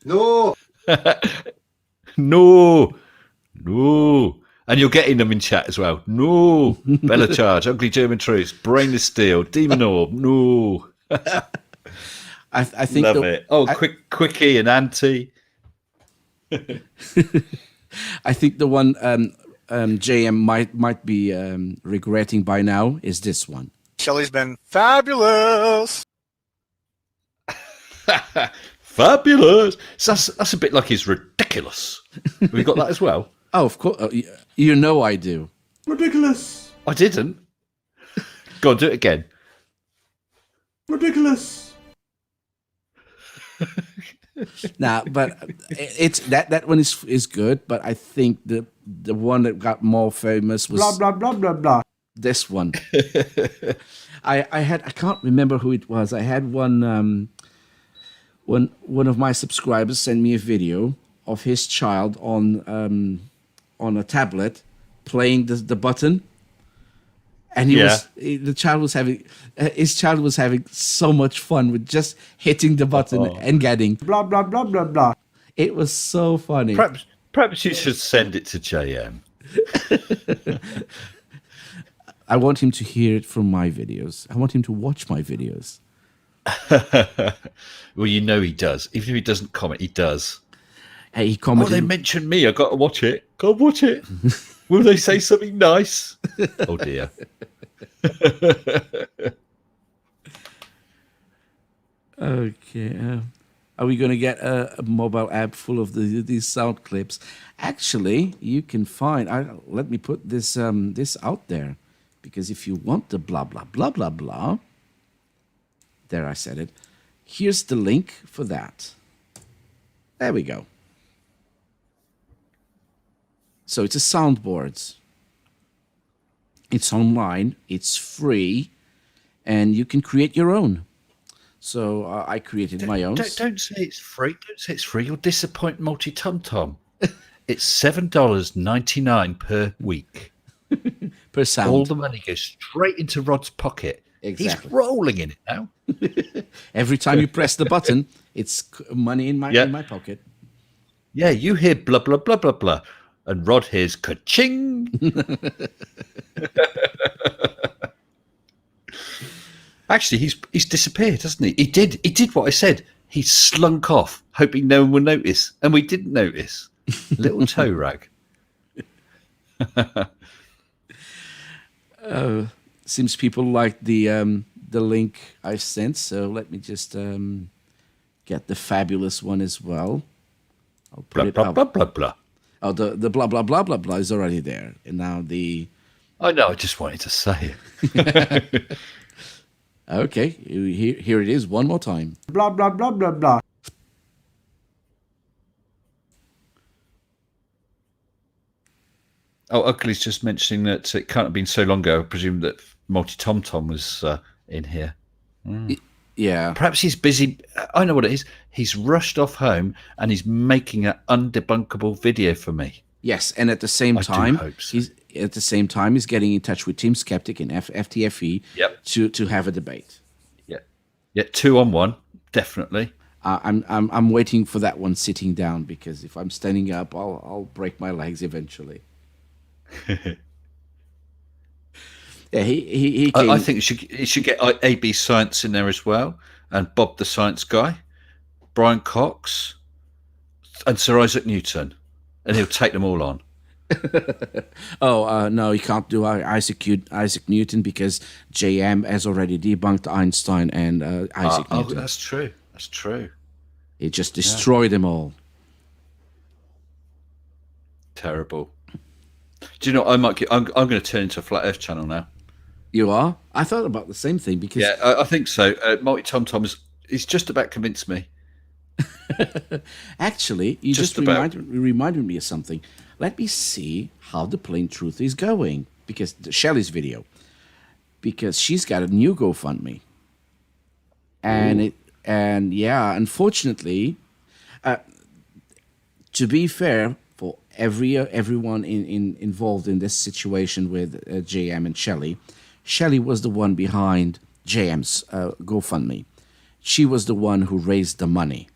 no. No, no. And you're getting them in chat as well. No. Bella Charge, Ugly German Truce, Brainless Steel, Demon Orb. No. I think Love it. Oh, Quickie and Auntie. I think the one JM might be regretting by now is this one. Shelly's been fabulous. Fabulous. So that's a bit like his ridiculous. Have you got that as well? Oh, of course. You know I do. Ridiculous. I didn't. Go on, do it again. Ridiculous. Nah, but it's that one is good. But I think the one that got more famous was Blah, blah, blah, blah, blah. this one. I can't remember who it was. I had one of my subscribers send me a video of his child on a tablet playing the button, and the child was having so much fun with just hitting the button and getting Blah, blah, blah, blah, blah. it was so funny. Perhaps you should send it to JM. I want him to hear it from my videos. I want him to watch my videos. Well, you know he does. Even if he doesn't comment, he does. Hey, he Oh, commented. they mentioned me. I got to watch it. Go watch it. Will they say something nice? Oh dear. Okay. Are we going to get a mobile app full of these sound clips? Actually, you can find. Let me put this out there, because if you want the blah blah blah blah blah, there I said it. Here's the link for that. There we go. So it's a soundboard. It's online. It's free, and you can create your own. So I created my own. Don't say it's free. Don't say it's free. You'll disappoint Multi Tum Tum. It's $7.99 per week. Per sound. All the money goes straight into Rod's pocket. Exactly. He's rolling in it now. Every time you press the button, it's money in my pocket. Yeah, you hear blah blah blah blah blah, and Rod hears ka-ching. Actually, he's disappeared, hasn't he? He did what I said. He slunk off, hoping no one would notice, and we didn't notice. Little toe rag. Seems people like the link I sent, so let me just get the fabulous one as well. I'll put Blah it blah up. blah blah blah. Oh, the blah blah blah blah blah is already there, and now the I know. I just wanted to say it. Okay, here it is one more time. Blah, blah, blah, blah, blah. Oh, Ugly's just mentioning that it can't have been so long ago. I presume that Multi Tom Tom was in here. Yeah. Perhaps he's busy. I know what it is. He's rushed off home and he's making an undebunkable video for me. Yes, and at the same I do time, hope so. he's getting in touch with Team Skeptic and FTFE Yep. to have a debate. Yeah, 2-on-1, definitely. I'm waiting for that one sitting down, because if I'm standing up, I'll break my legs eventually. Yeah, he came. I think he should get AB Science in there as well, and Bob the Science Guy, Brian Cox, and Sir Isaac Newton, and he'll take them all on. No, you can't do Isaac Newton, because JM has already debunked Einstein and Isaac Oh, Newton. that's true. That's true. He just destroyed them all. Terrible. Do you know? I'm going to turn into a Flat Earth channel now. You are? I thought about the same thing, because Yeah, I think so. Multi Tom Tom he's just about convinced me. actually, you Just just reminded me of something. Let me see how the Plain Truth is going, because Shelley's video, because she's got a new GoFundMe, and unfortunately, to be fair, for everyone involved in this situation with JM and Shelley was the one behind JM's GoFundMe. She was the one who raised the money.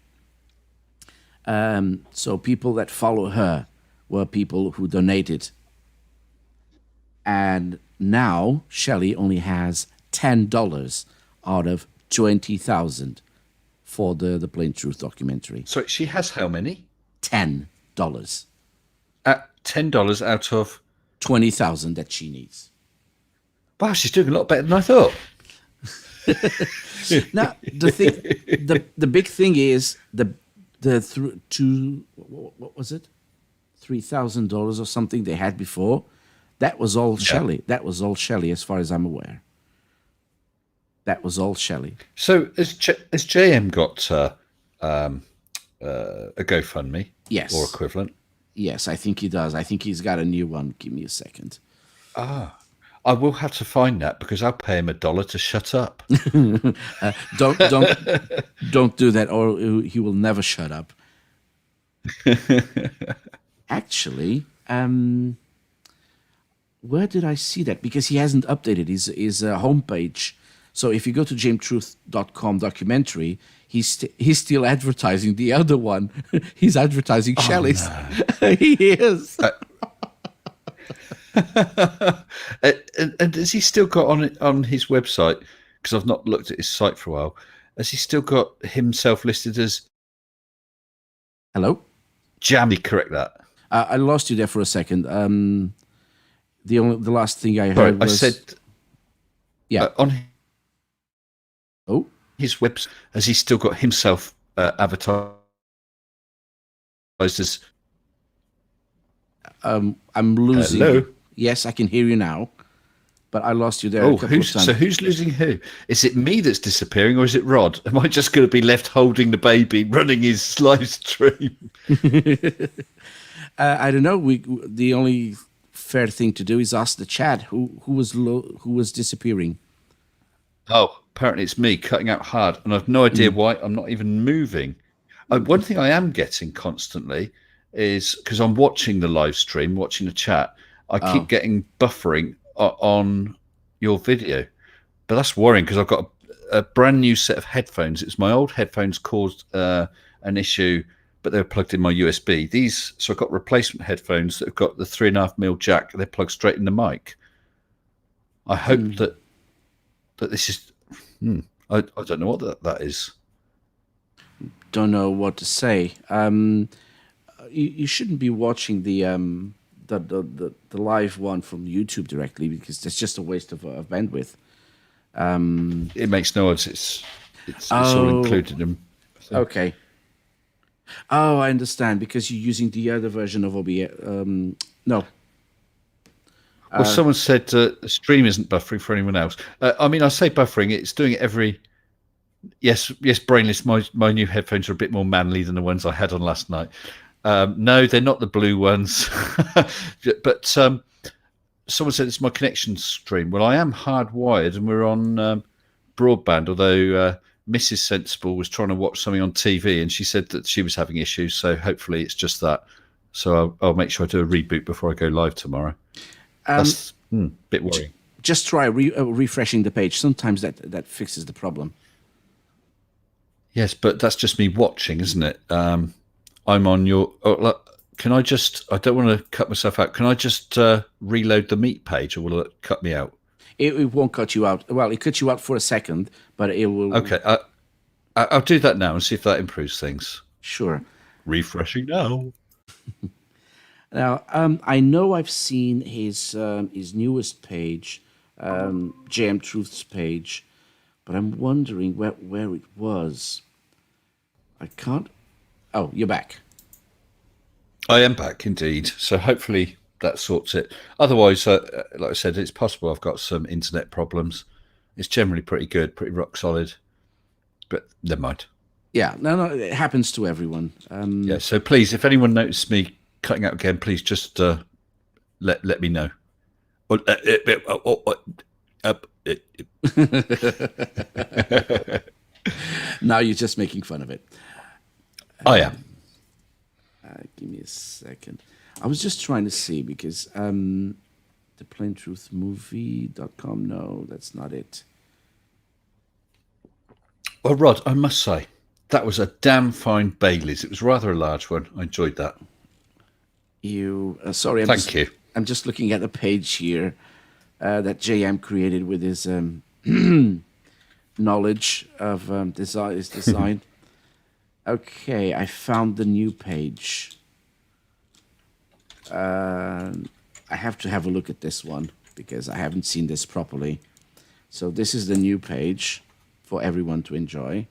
So people that follow her were people who donated. And now Shelley only has $10 out of 20,000 for the Plain Truth documentary. So she has how many? $10. At $10 out of 20,000 that she needs. Wow, she's doing a lot better than I thought. Now the big thing is what was it, $3,000 or something they had before. That was all Shelley. That was all Shelley, as far as I'm aware. That was all Shelley. So has JM got a GoFundMe? Yes. Or equivalent? Yes, I think he does. I think he's got a new one. Give me a second. I will have to find that, because I'll pay him $1 to shut up. Don't do that, or he will never shut up. Actually, where did I see that? Because he hasn't updated his homepage. So if you go to jametruth.com documentary, he's still advertising the other one. He's advertising Shelley's. No. He is. And has he still got on his website? Because I've not looked at his site for a while. Has he still got himself listed as? Hello? Jammy, correct that. I lost you there for a second. The last thing I heard was I said, yeah. On Oh, his website, has he still got himself advertised as? I'm losing. Hello? You. Yes, I can hear you now, but I lost you there a couple of times. So who's losing who? Is it me that's disappearing, or is it Rod? Am I just going to be left holding the baby, running his live stream? I don't know. The only fair thing to do is ask the chat who was disappearing. Oh, apparently it's me cutting out hard, and I've no idea why. I'm not even moving. One thing I am getting constantly is, because I'm watching the live stream, watching the chat, I keep getting buffering on your video. But that's worrying, because I've got a brand new set of headphones. It's my old headphones caused an issue, but they were plugged in my USB. So I've got replacement headphones that have got the 3.5mm jack. They're plugged straight in the mic. I hope that this is... I don't know what that is. Don't know what to say. You shouldn't be watching the live one from YouTube directly, because that's just a waste of bandwidth. It makes no odds. It's all included in. Okay. Oh, I understand, because you're using the other version of OBS. No. Well, someone said the stream isn't buffering for anyone else. I mean, I say buffering; it's doing it every. Yes, brainless. My new headphones are a bit more manly than the ones I had on last night. No, they're not the blue ones. But someone said it's my connection stream. Well, I am hardwired, and we're on broadband. Although Mrs. Sensible was trying to watch something on TV, and she said that she was having issues. So hopefully, it's just that. So I'll make sure I do a reboot before I go live tomorrow. That's a bit worrying. Just try refreshing the page. Sometimes that fixes the problem. Yes, but that's just me watching, isn't it? I'm on your. Oh, look, can I just? I don't want to cut myself out. Can I just reload the meet page, or will it cut me out? It won't cut you out. Well, it cuts you out for a second, but it will. Okay, I'll do that now and see if that improves things. Sure. Refreshing now. Now, I know I've seen his newest page, JM Truth's page, but I'm wondering where it was. I can't. Oh, you're back. I am back indeed. So hopefully that sorts it. Otherwise, like I said, it's possible I've got some internet problems. It's generally pretty good, pretty rock solid. But never mind. Yeah, no, it happens to everyone. Yeah, so please, if anyone noticed me cutting out again, please just let me know. Now you're just making fun of it. I am. Give me a second. I was just trying to see because the plaintruthmovie.com. No, that's not it. Well, Rod, I must say, that was a damn fine Bailey's. It was rather a large one. I enjoyed that. Sorry. Thank you. I'm just looking at the page here that JM created with his knowledge of his design. Okay, I found the new page. I have to have a look at this one because I haven't seen this properly. So this is the new page for everyone to enjoy.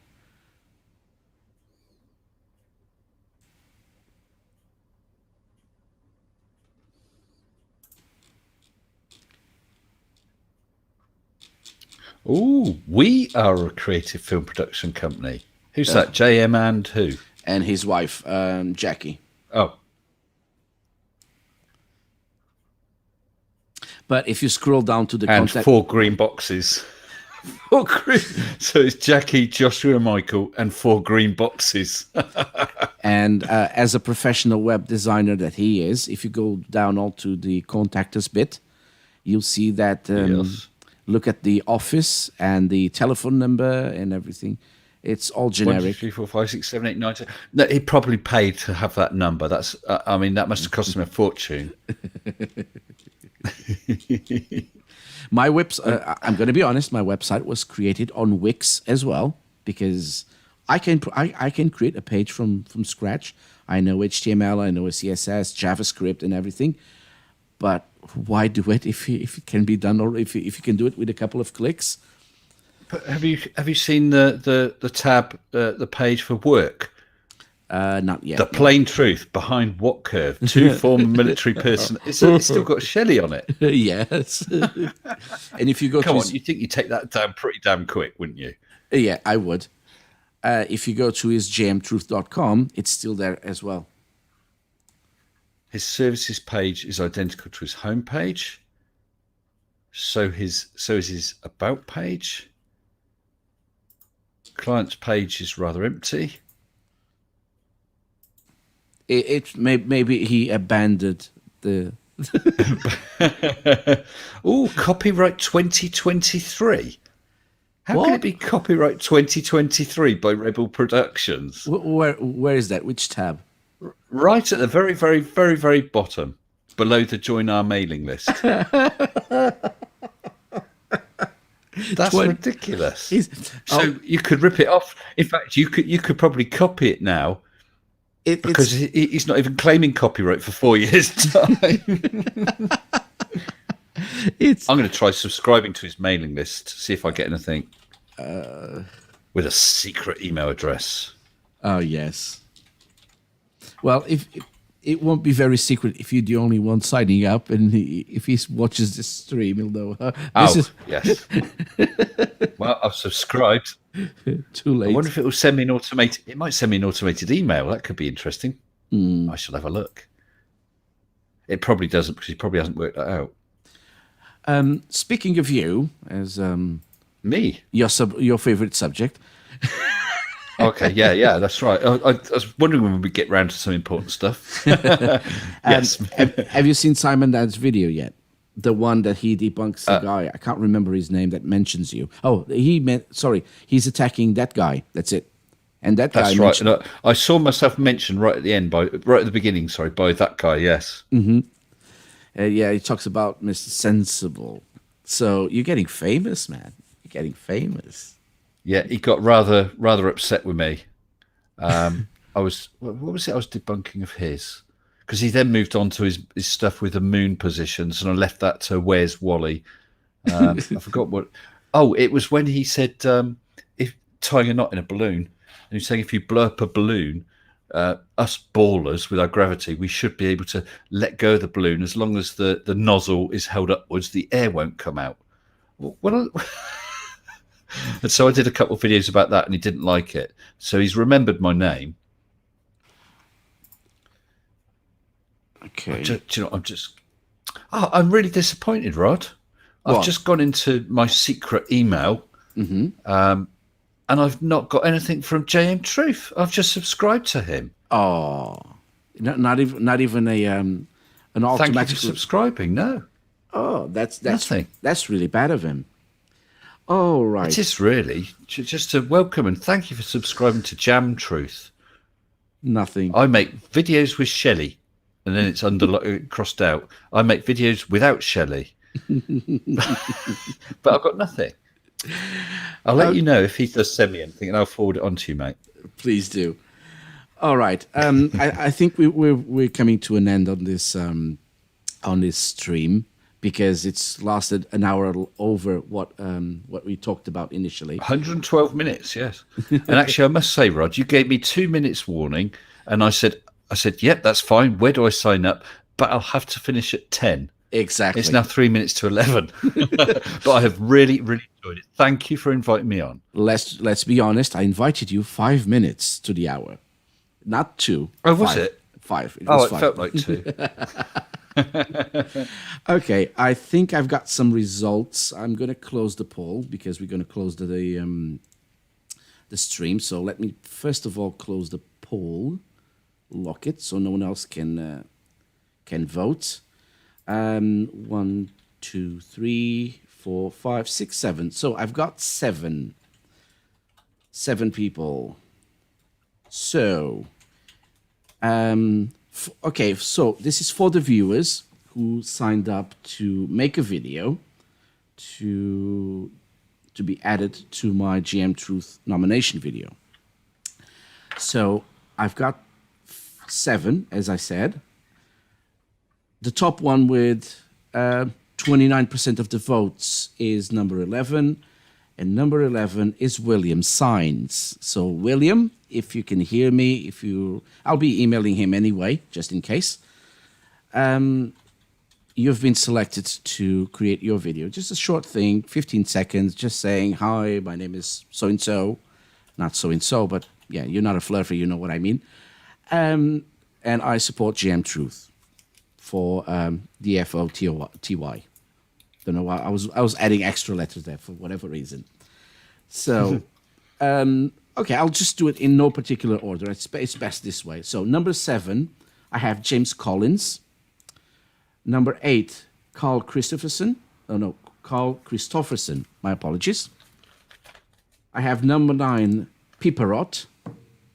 Oh, we are a creative film production company. Who's that? JM and who? And his wife, Jackie. Oh. But if you scroll down to the And contact... 4 green boxes. 4 green. So it's Jackie, Joshua, Michael, and 4 green boxes. And as a professional web designer that he is, if you go down all to the contact us bit, you'll see that... Yes. Look at the office and the telephone number and everything. It's all generic. 1, 2, 3, 4, 5, 6, 7, 8, 9, 10. No, he probably paid to have that number. That's, I mean, that must have cost him a fortune. My I'm going to be honest. My website was created on Wix as well because I can create a page from scratch. I know HTML, I know CSS, JavaScript, and everything. But why do it if it can be done, or if you can do it with a couple of clicks? But have you seen the tab, the page for work? Not yet. The plain truth behind what curve? 2 former military person. It's still got Shelley on it. Yes. And if you go Come on, you think you'd take that down pretty damn quick, wouldn't you? Yeah, I would. If you go to his jmtruth.com, it's still there as well. His services page is identical to his home page. So is his about page. Client's page is rather empty. Maybe he abandoned the. Oh, copyright 2023. How can it be copyright 2023 by Rebel Productions? Where is that? Which tab? Right at the very, very, very, very bottom, below the join our mailing list. That's ridiculous. So you could rip it off. In fact, you could probably copy it now because he's not even claiming copyright for 4 years' time. I'm going to try subscribing to his mailing list, see if I get anything with a secret email address. Oh yes. Well, if it won't be very secret if you're the only one signing up, and if he watches this stream, he'll know. Yes. Well, I've subscribed. Too late. I wonder if it will send me an automated. It might send me an automated email. That could be interesting. I shall have a look. It probably doesn't because he probably hasn't worked that out. Speaking of you, as Me? your favorite subject. Okay, yeah, that's right. I was wondering when we get round to some important stuff. Yes. Have you seen Simon Dad's video yet? The one that he debunks the guy. I can't remember his name that mentions you. Oh, he's attacking that guy. That's it. And that guy. That's right. And I saw myself mentioned right at the end, right at the beginning. Sorry, by that guy. Yes. Yeah, he talks about Mr. Sensible. So you're getting famous, man. You're getting famous. Yeah, he got rather upset with me. I was what was it? I was debunking of his because he then moved on to his stuff with the moon positions, and I left that to Where's Wally. I forgot what. Oh, it was when he said if tying a knot in a balloon, and he's saying if you blow up a balloon, us ballers with our gravity, we should be able to let go of the balloon as long as the nozzle is held upwards, the air won't come out. Well. And so I did a couple of videos about that, and he didn't like it. So he's remembered my name. Okay. I'm really disappointed, Rod. What? I've just gone into my secret email, and I've not got anything from JM Truth. I've just subscribed to him. Oh, not even an automatic. Thank you for subscribing. No. Oh, that's Nothing. That's really bad of him. Oh, right. It is really just to welcome and thank you for subscribing to Jam Truth. Nothing. I make videos with Shelley, and then it's crossed out. I make videos without Shelley, but I've got nothing. I'll let you know if he does send me anything, and I'll forward it on to you, mate. Please do. All right. I think we're coming to an end on this stream, because it's lasted an hour over what we talked about initially. 112 minutes, yes. And actually, I must say, Rod, you gave me 2 minutes warning, and I said, yep, that's fine. Where do I sign up? But I'll have to finish at 10. Exactly. It's now 3 minutes to 11. But I have really, really enjoyed it. Thank you for inviting me on. Let's be honest. I invited you 5 minutes to the hour, not 2. Oh, was 5. it? 5. It was 5. Felt like 2. Okay, I think I've got some results. I'm going to close the poll because we're going to close the stream. So let me first of all close the poll, lock it so no one else can vote. 1, 2, 3, 4, 5, 6, 7. So I've got 7 people. So okay, so this is for the viewers who signed up to make a video to be added to my GM Truth nomination video. So I've got 7, as I said. The top one with 29% of the votes is number 11, and number 11 is William Signs. So William, if you can hear me, I'll be emailing him anyway, just in case. You've been selected to create your video. Just a short thing, 15 seconds, just saying, hi, my name is so-and-so. Not so-and-so, but yeah, you're not a fluffer, you know what I mean. And I support GM Truth for DFOTY. Don't know why, I was adding extra letters there for whatever reason. So, okay, I'll just do it in no particular order. It's best this way. So, number 7, I have James Collins. Number 8, Carl Christopherson. Carl Christopherson. My apologies. I have number 9, Piperot.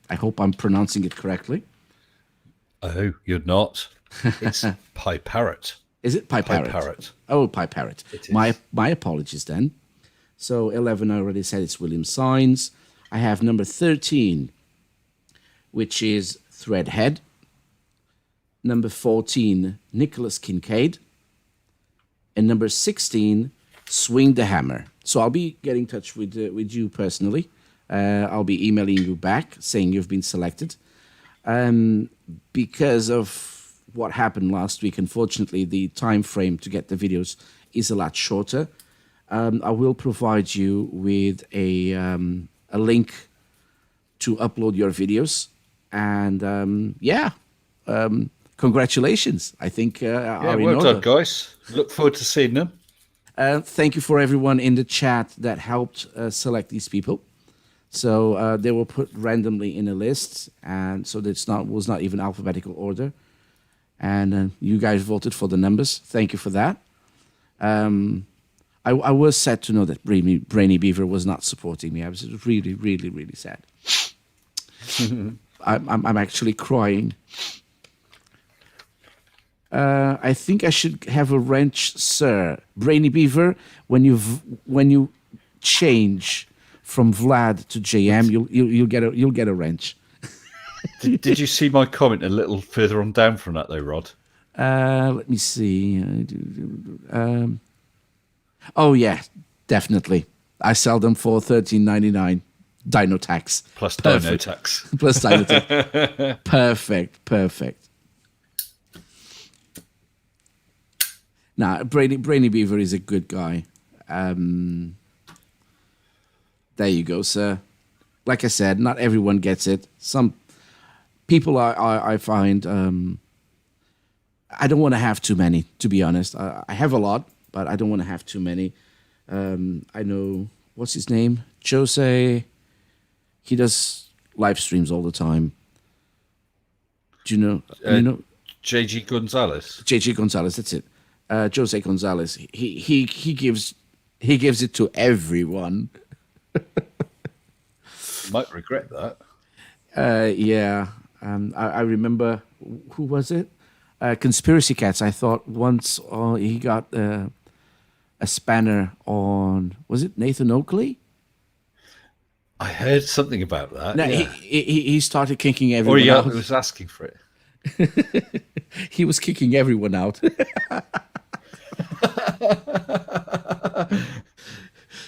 I hope I'm pronouncing it correctly. Oh, you're not. It's Pie Parrot. Is it Pie Parrot? Pie Parrot. Oh, Pie Parrot. It is. My apologies then. So 11, I already said it's William Signs. I have number 13, which is Threadhead. Number 14, Nicholas Kincaid. And number 16, Swing the Hammer. So I'll be getting in touch with you personally. I'll be emailing you back saying you've been selected. Because of what happened last week. Unfortunately, the time frame to get the videos is a lot shorter. I will provide you with a link to upload your videos, and congratulations! I think Yeah, well done, guys. Look forward to seeing them. Thank you for everyone in the chat that helped select these people. So they were put randomly in a list, and so it's was not even alphabetical order. And you guys voted for the numbers. Thank you for that. I was sad to know that Brainy Beaver was not supporting me. I was really, really, really sad. I'm actually crying. I think I should have a wrench, sir. Brainy Beaver, when you change from Vlad to JM, you'll get a wrench. Did you see my comment a little further on down from that, though, Rod? Let me see. Oh yeah, definitely. I sell them for $13.99. Dino tax Plus Perfect. Dino tax. Plus Dino tax. Perfect. Now, Brainy Beaver is a good guy. There you go, sir. Like I said, not everyone gets it. Some people I find I don't want to have too many, to be honest. I have a lot, but I don't want to have too many. I know, what's his name? Jose. He does live streams all the time. Do you know? JG Gonzalez. JG Gonzalez, that's it. Jose Gonzalez. He gives it to everyone. Might regret that. Yeah. I remember, who was it? Conspiracy Cats. I thought once he got a spanner on, was it Nathan Oakley? I heard something about that. No, yeah. he started kicking everyone Or out. he was asking for it. He was kicking everyone out.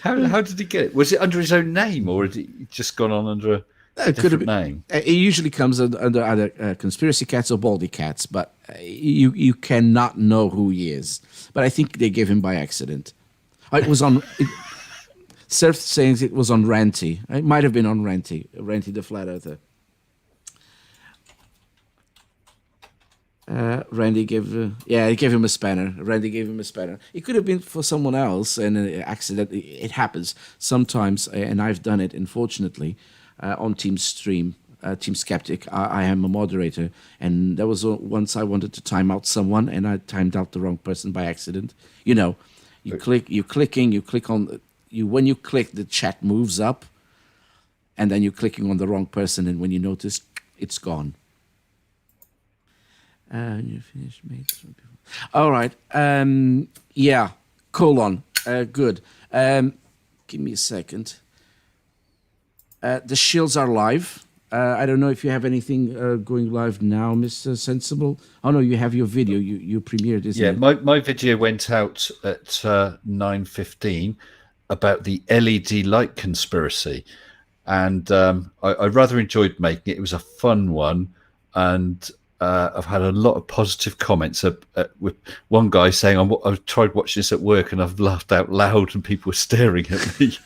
How did he get it? Was it under his own name, or had he just gone on under a different name? It usually comes under either Conspiracy Cats or Baldy Cats, but you cannot know who he is. But I think they gave him by accident. It was on. Surf saying it was on Ranty. It might have been on Ranty the Flat Earther. Randy gave he gave him a spanner. Randy gave him a spanner. It could have been for someone else, and an accident. It happens sometimes, and I've done it, unfortunately, on Team Stream, Team Skeptic. I am a moderator, and there was once I wanted to time out someone, and I timed out the wrong person by accident. You know, you click on when you click, the chat moves up, and then you're clicking on the wrong person, and when you notice, it's gone. You finished, mate. All right. Yeah. Colon. Good. Give me a second. The shields are live. I don't know if you have anything going live now, Mr. Sensible. Oh no, you have your video. You premiered, isn't it? Yeah, my video went out at 9:15 about the LED light conspiracy, and I rather enjoyed making it. It was a fun one, and I've had a lot of positive comments with one guy saying, I've tried watching this at work and I've laughed out loud and people were staring at me.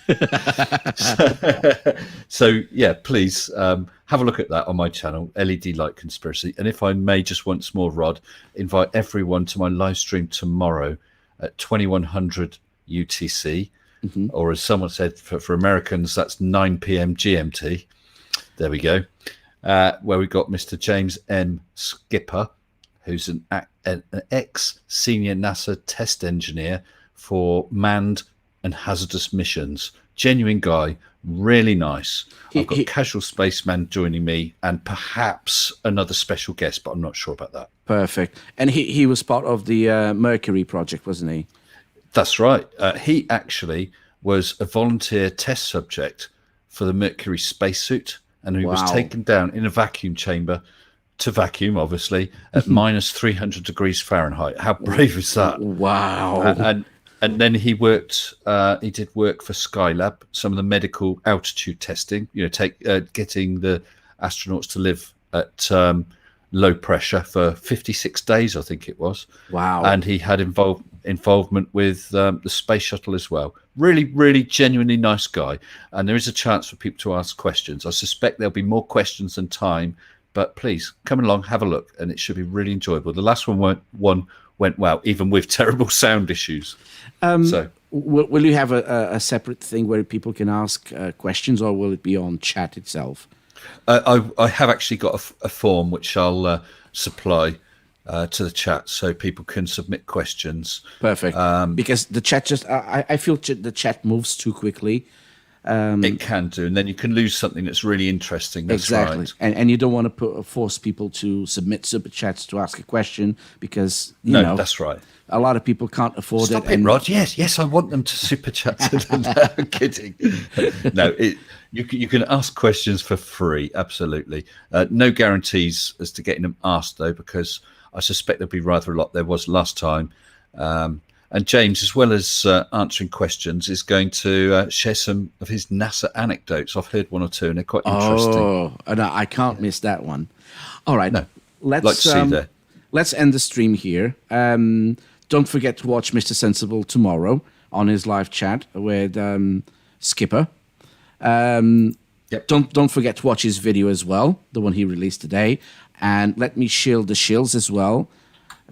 so yeah, please have a look at that on my channel, LED Light Conspiracy. And if I may just once more, Rod, invite everyone to my live stream tomorrow at 2100 UTC, or as someone said, for Americans, that's 9 p.m. GMT. There we go. Where we got Mr. James M. Skipper, who's an ex-senior NASA test engineer for manned and hazardous missions. Genuine guy, really nice. I've got Casual Spaceman joining me and perhaps another special guest, but I'm not sure about that. Perfect. And he was part of the Mercury project, wasn't he? That's right. He actually was a volunteer test subject for the Mercury spacesuit. And he was taken down in a vacuum chamber to vacuum, obviously, at minus 300 degrees Fahrenheit. How brave is that? Wow. And then he worked, he did work for Skylab, some of the medical altitude testing, getting the astronauts to live at low pressure for 56 days, I think it was. Wow. And he had involvement with the space shuttle as well. Really, really genuinely nice guy. And there is a chance for people to ask questions. I suspect there'll be more questions than time, but please come along, have a look, and it should be really enjoyable. The last one went well, even with terrible sound issues. So will you have a separate thing where people can ask questions, or will it be on chat itself? I have actually got a form which I'll supply to the chat so people can submit questions. Perfect. Because the chat I feel the chat moves too quickly. It can do, and then you can lose something that's really interesting. That's exactly. Right. And you don't want to force people to submit super chats to ask a question, because you know, that's right. A lot of people can't afford Stop it. it, Rod. Yes, I want them to super chat. No, I'm kidding. No, you can ask questions for free. Absolutely. No guarantees as to getting them asked though, because I suspect there'll be rather a lot. There was last time. And James, as well as answering questions, is going to share some of his NASA anecdotes. I've heard one or two, and they're quite interesting. Oh, no, I can't miss that one. All right, No, let's like to see there. Let's end the stream here. Don't forget to watch Mr. Sensible tomorrow on his live chat with Skipper. Yep. Don't forget to watch his video as well, the one he released today, and let me shield the shills as well,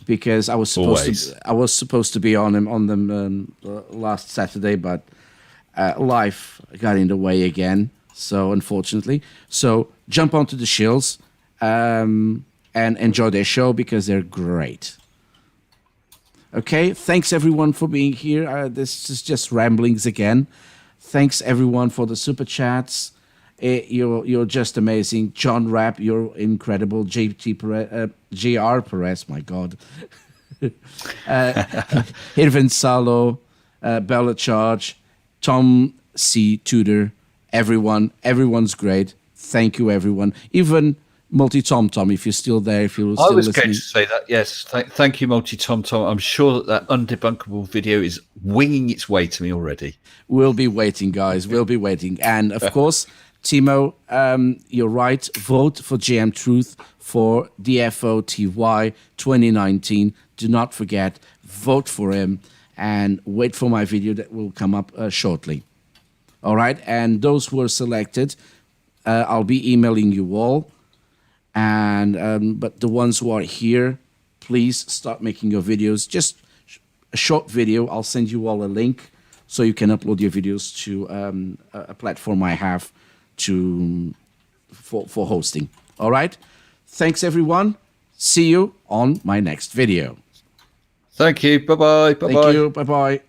because I was supposed to be on them last Saturday, but life got in the way again. So unfortunately, jump onto the shills and enjoy their show, because they're great. Okay, thanks everyone for being here. This is just ramblings again. Thanks everyone for the super chats. You're just amazing. John Rapp, you're incredible. JR Perez, my God. Irvin Salo, Bella Charge, Tom C. Tudor, everyone's great. Thank you, everyone. Even Multi Tom Tom, if you're still there, if you're still I was listening. going to say that, yes. Thank you, Multi Tom Tom. I'm sure that undebunkable video is winging its way to me already. We'll be waiting, guys. We'll be waiting. And of course, Timo, you're right. Vote for GM Truth for DFOTY 2019. Do not forget, vote for him, and wait for my video that will come up shortly. All right. And those who are selected, I'll be emailing you all. And but the ones who are here, please start making your videos. Just a short video. I'll send you all a link so you can upload your videos to a platform I have for hosting. All right. Thanks, everyone. See you on my next video. Thank you. Bye-bye. Bye-bye. Thank you. Bye-bye.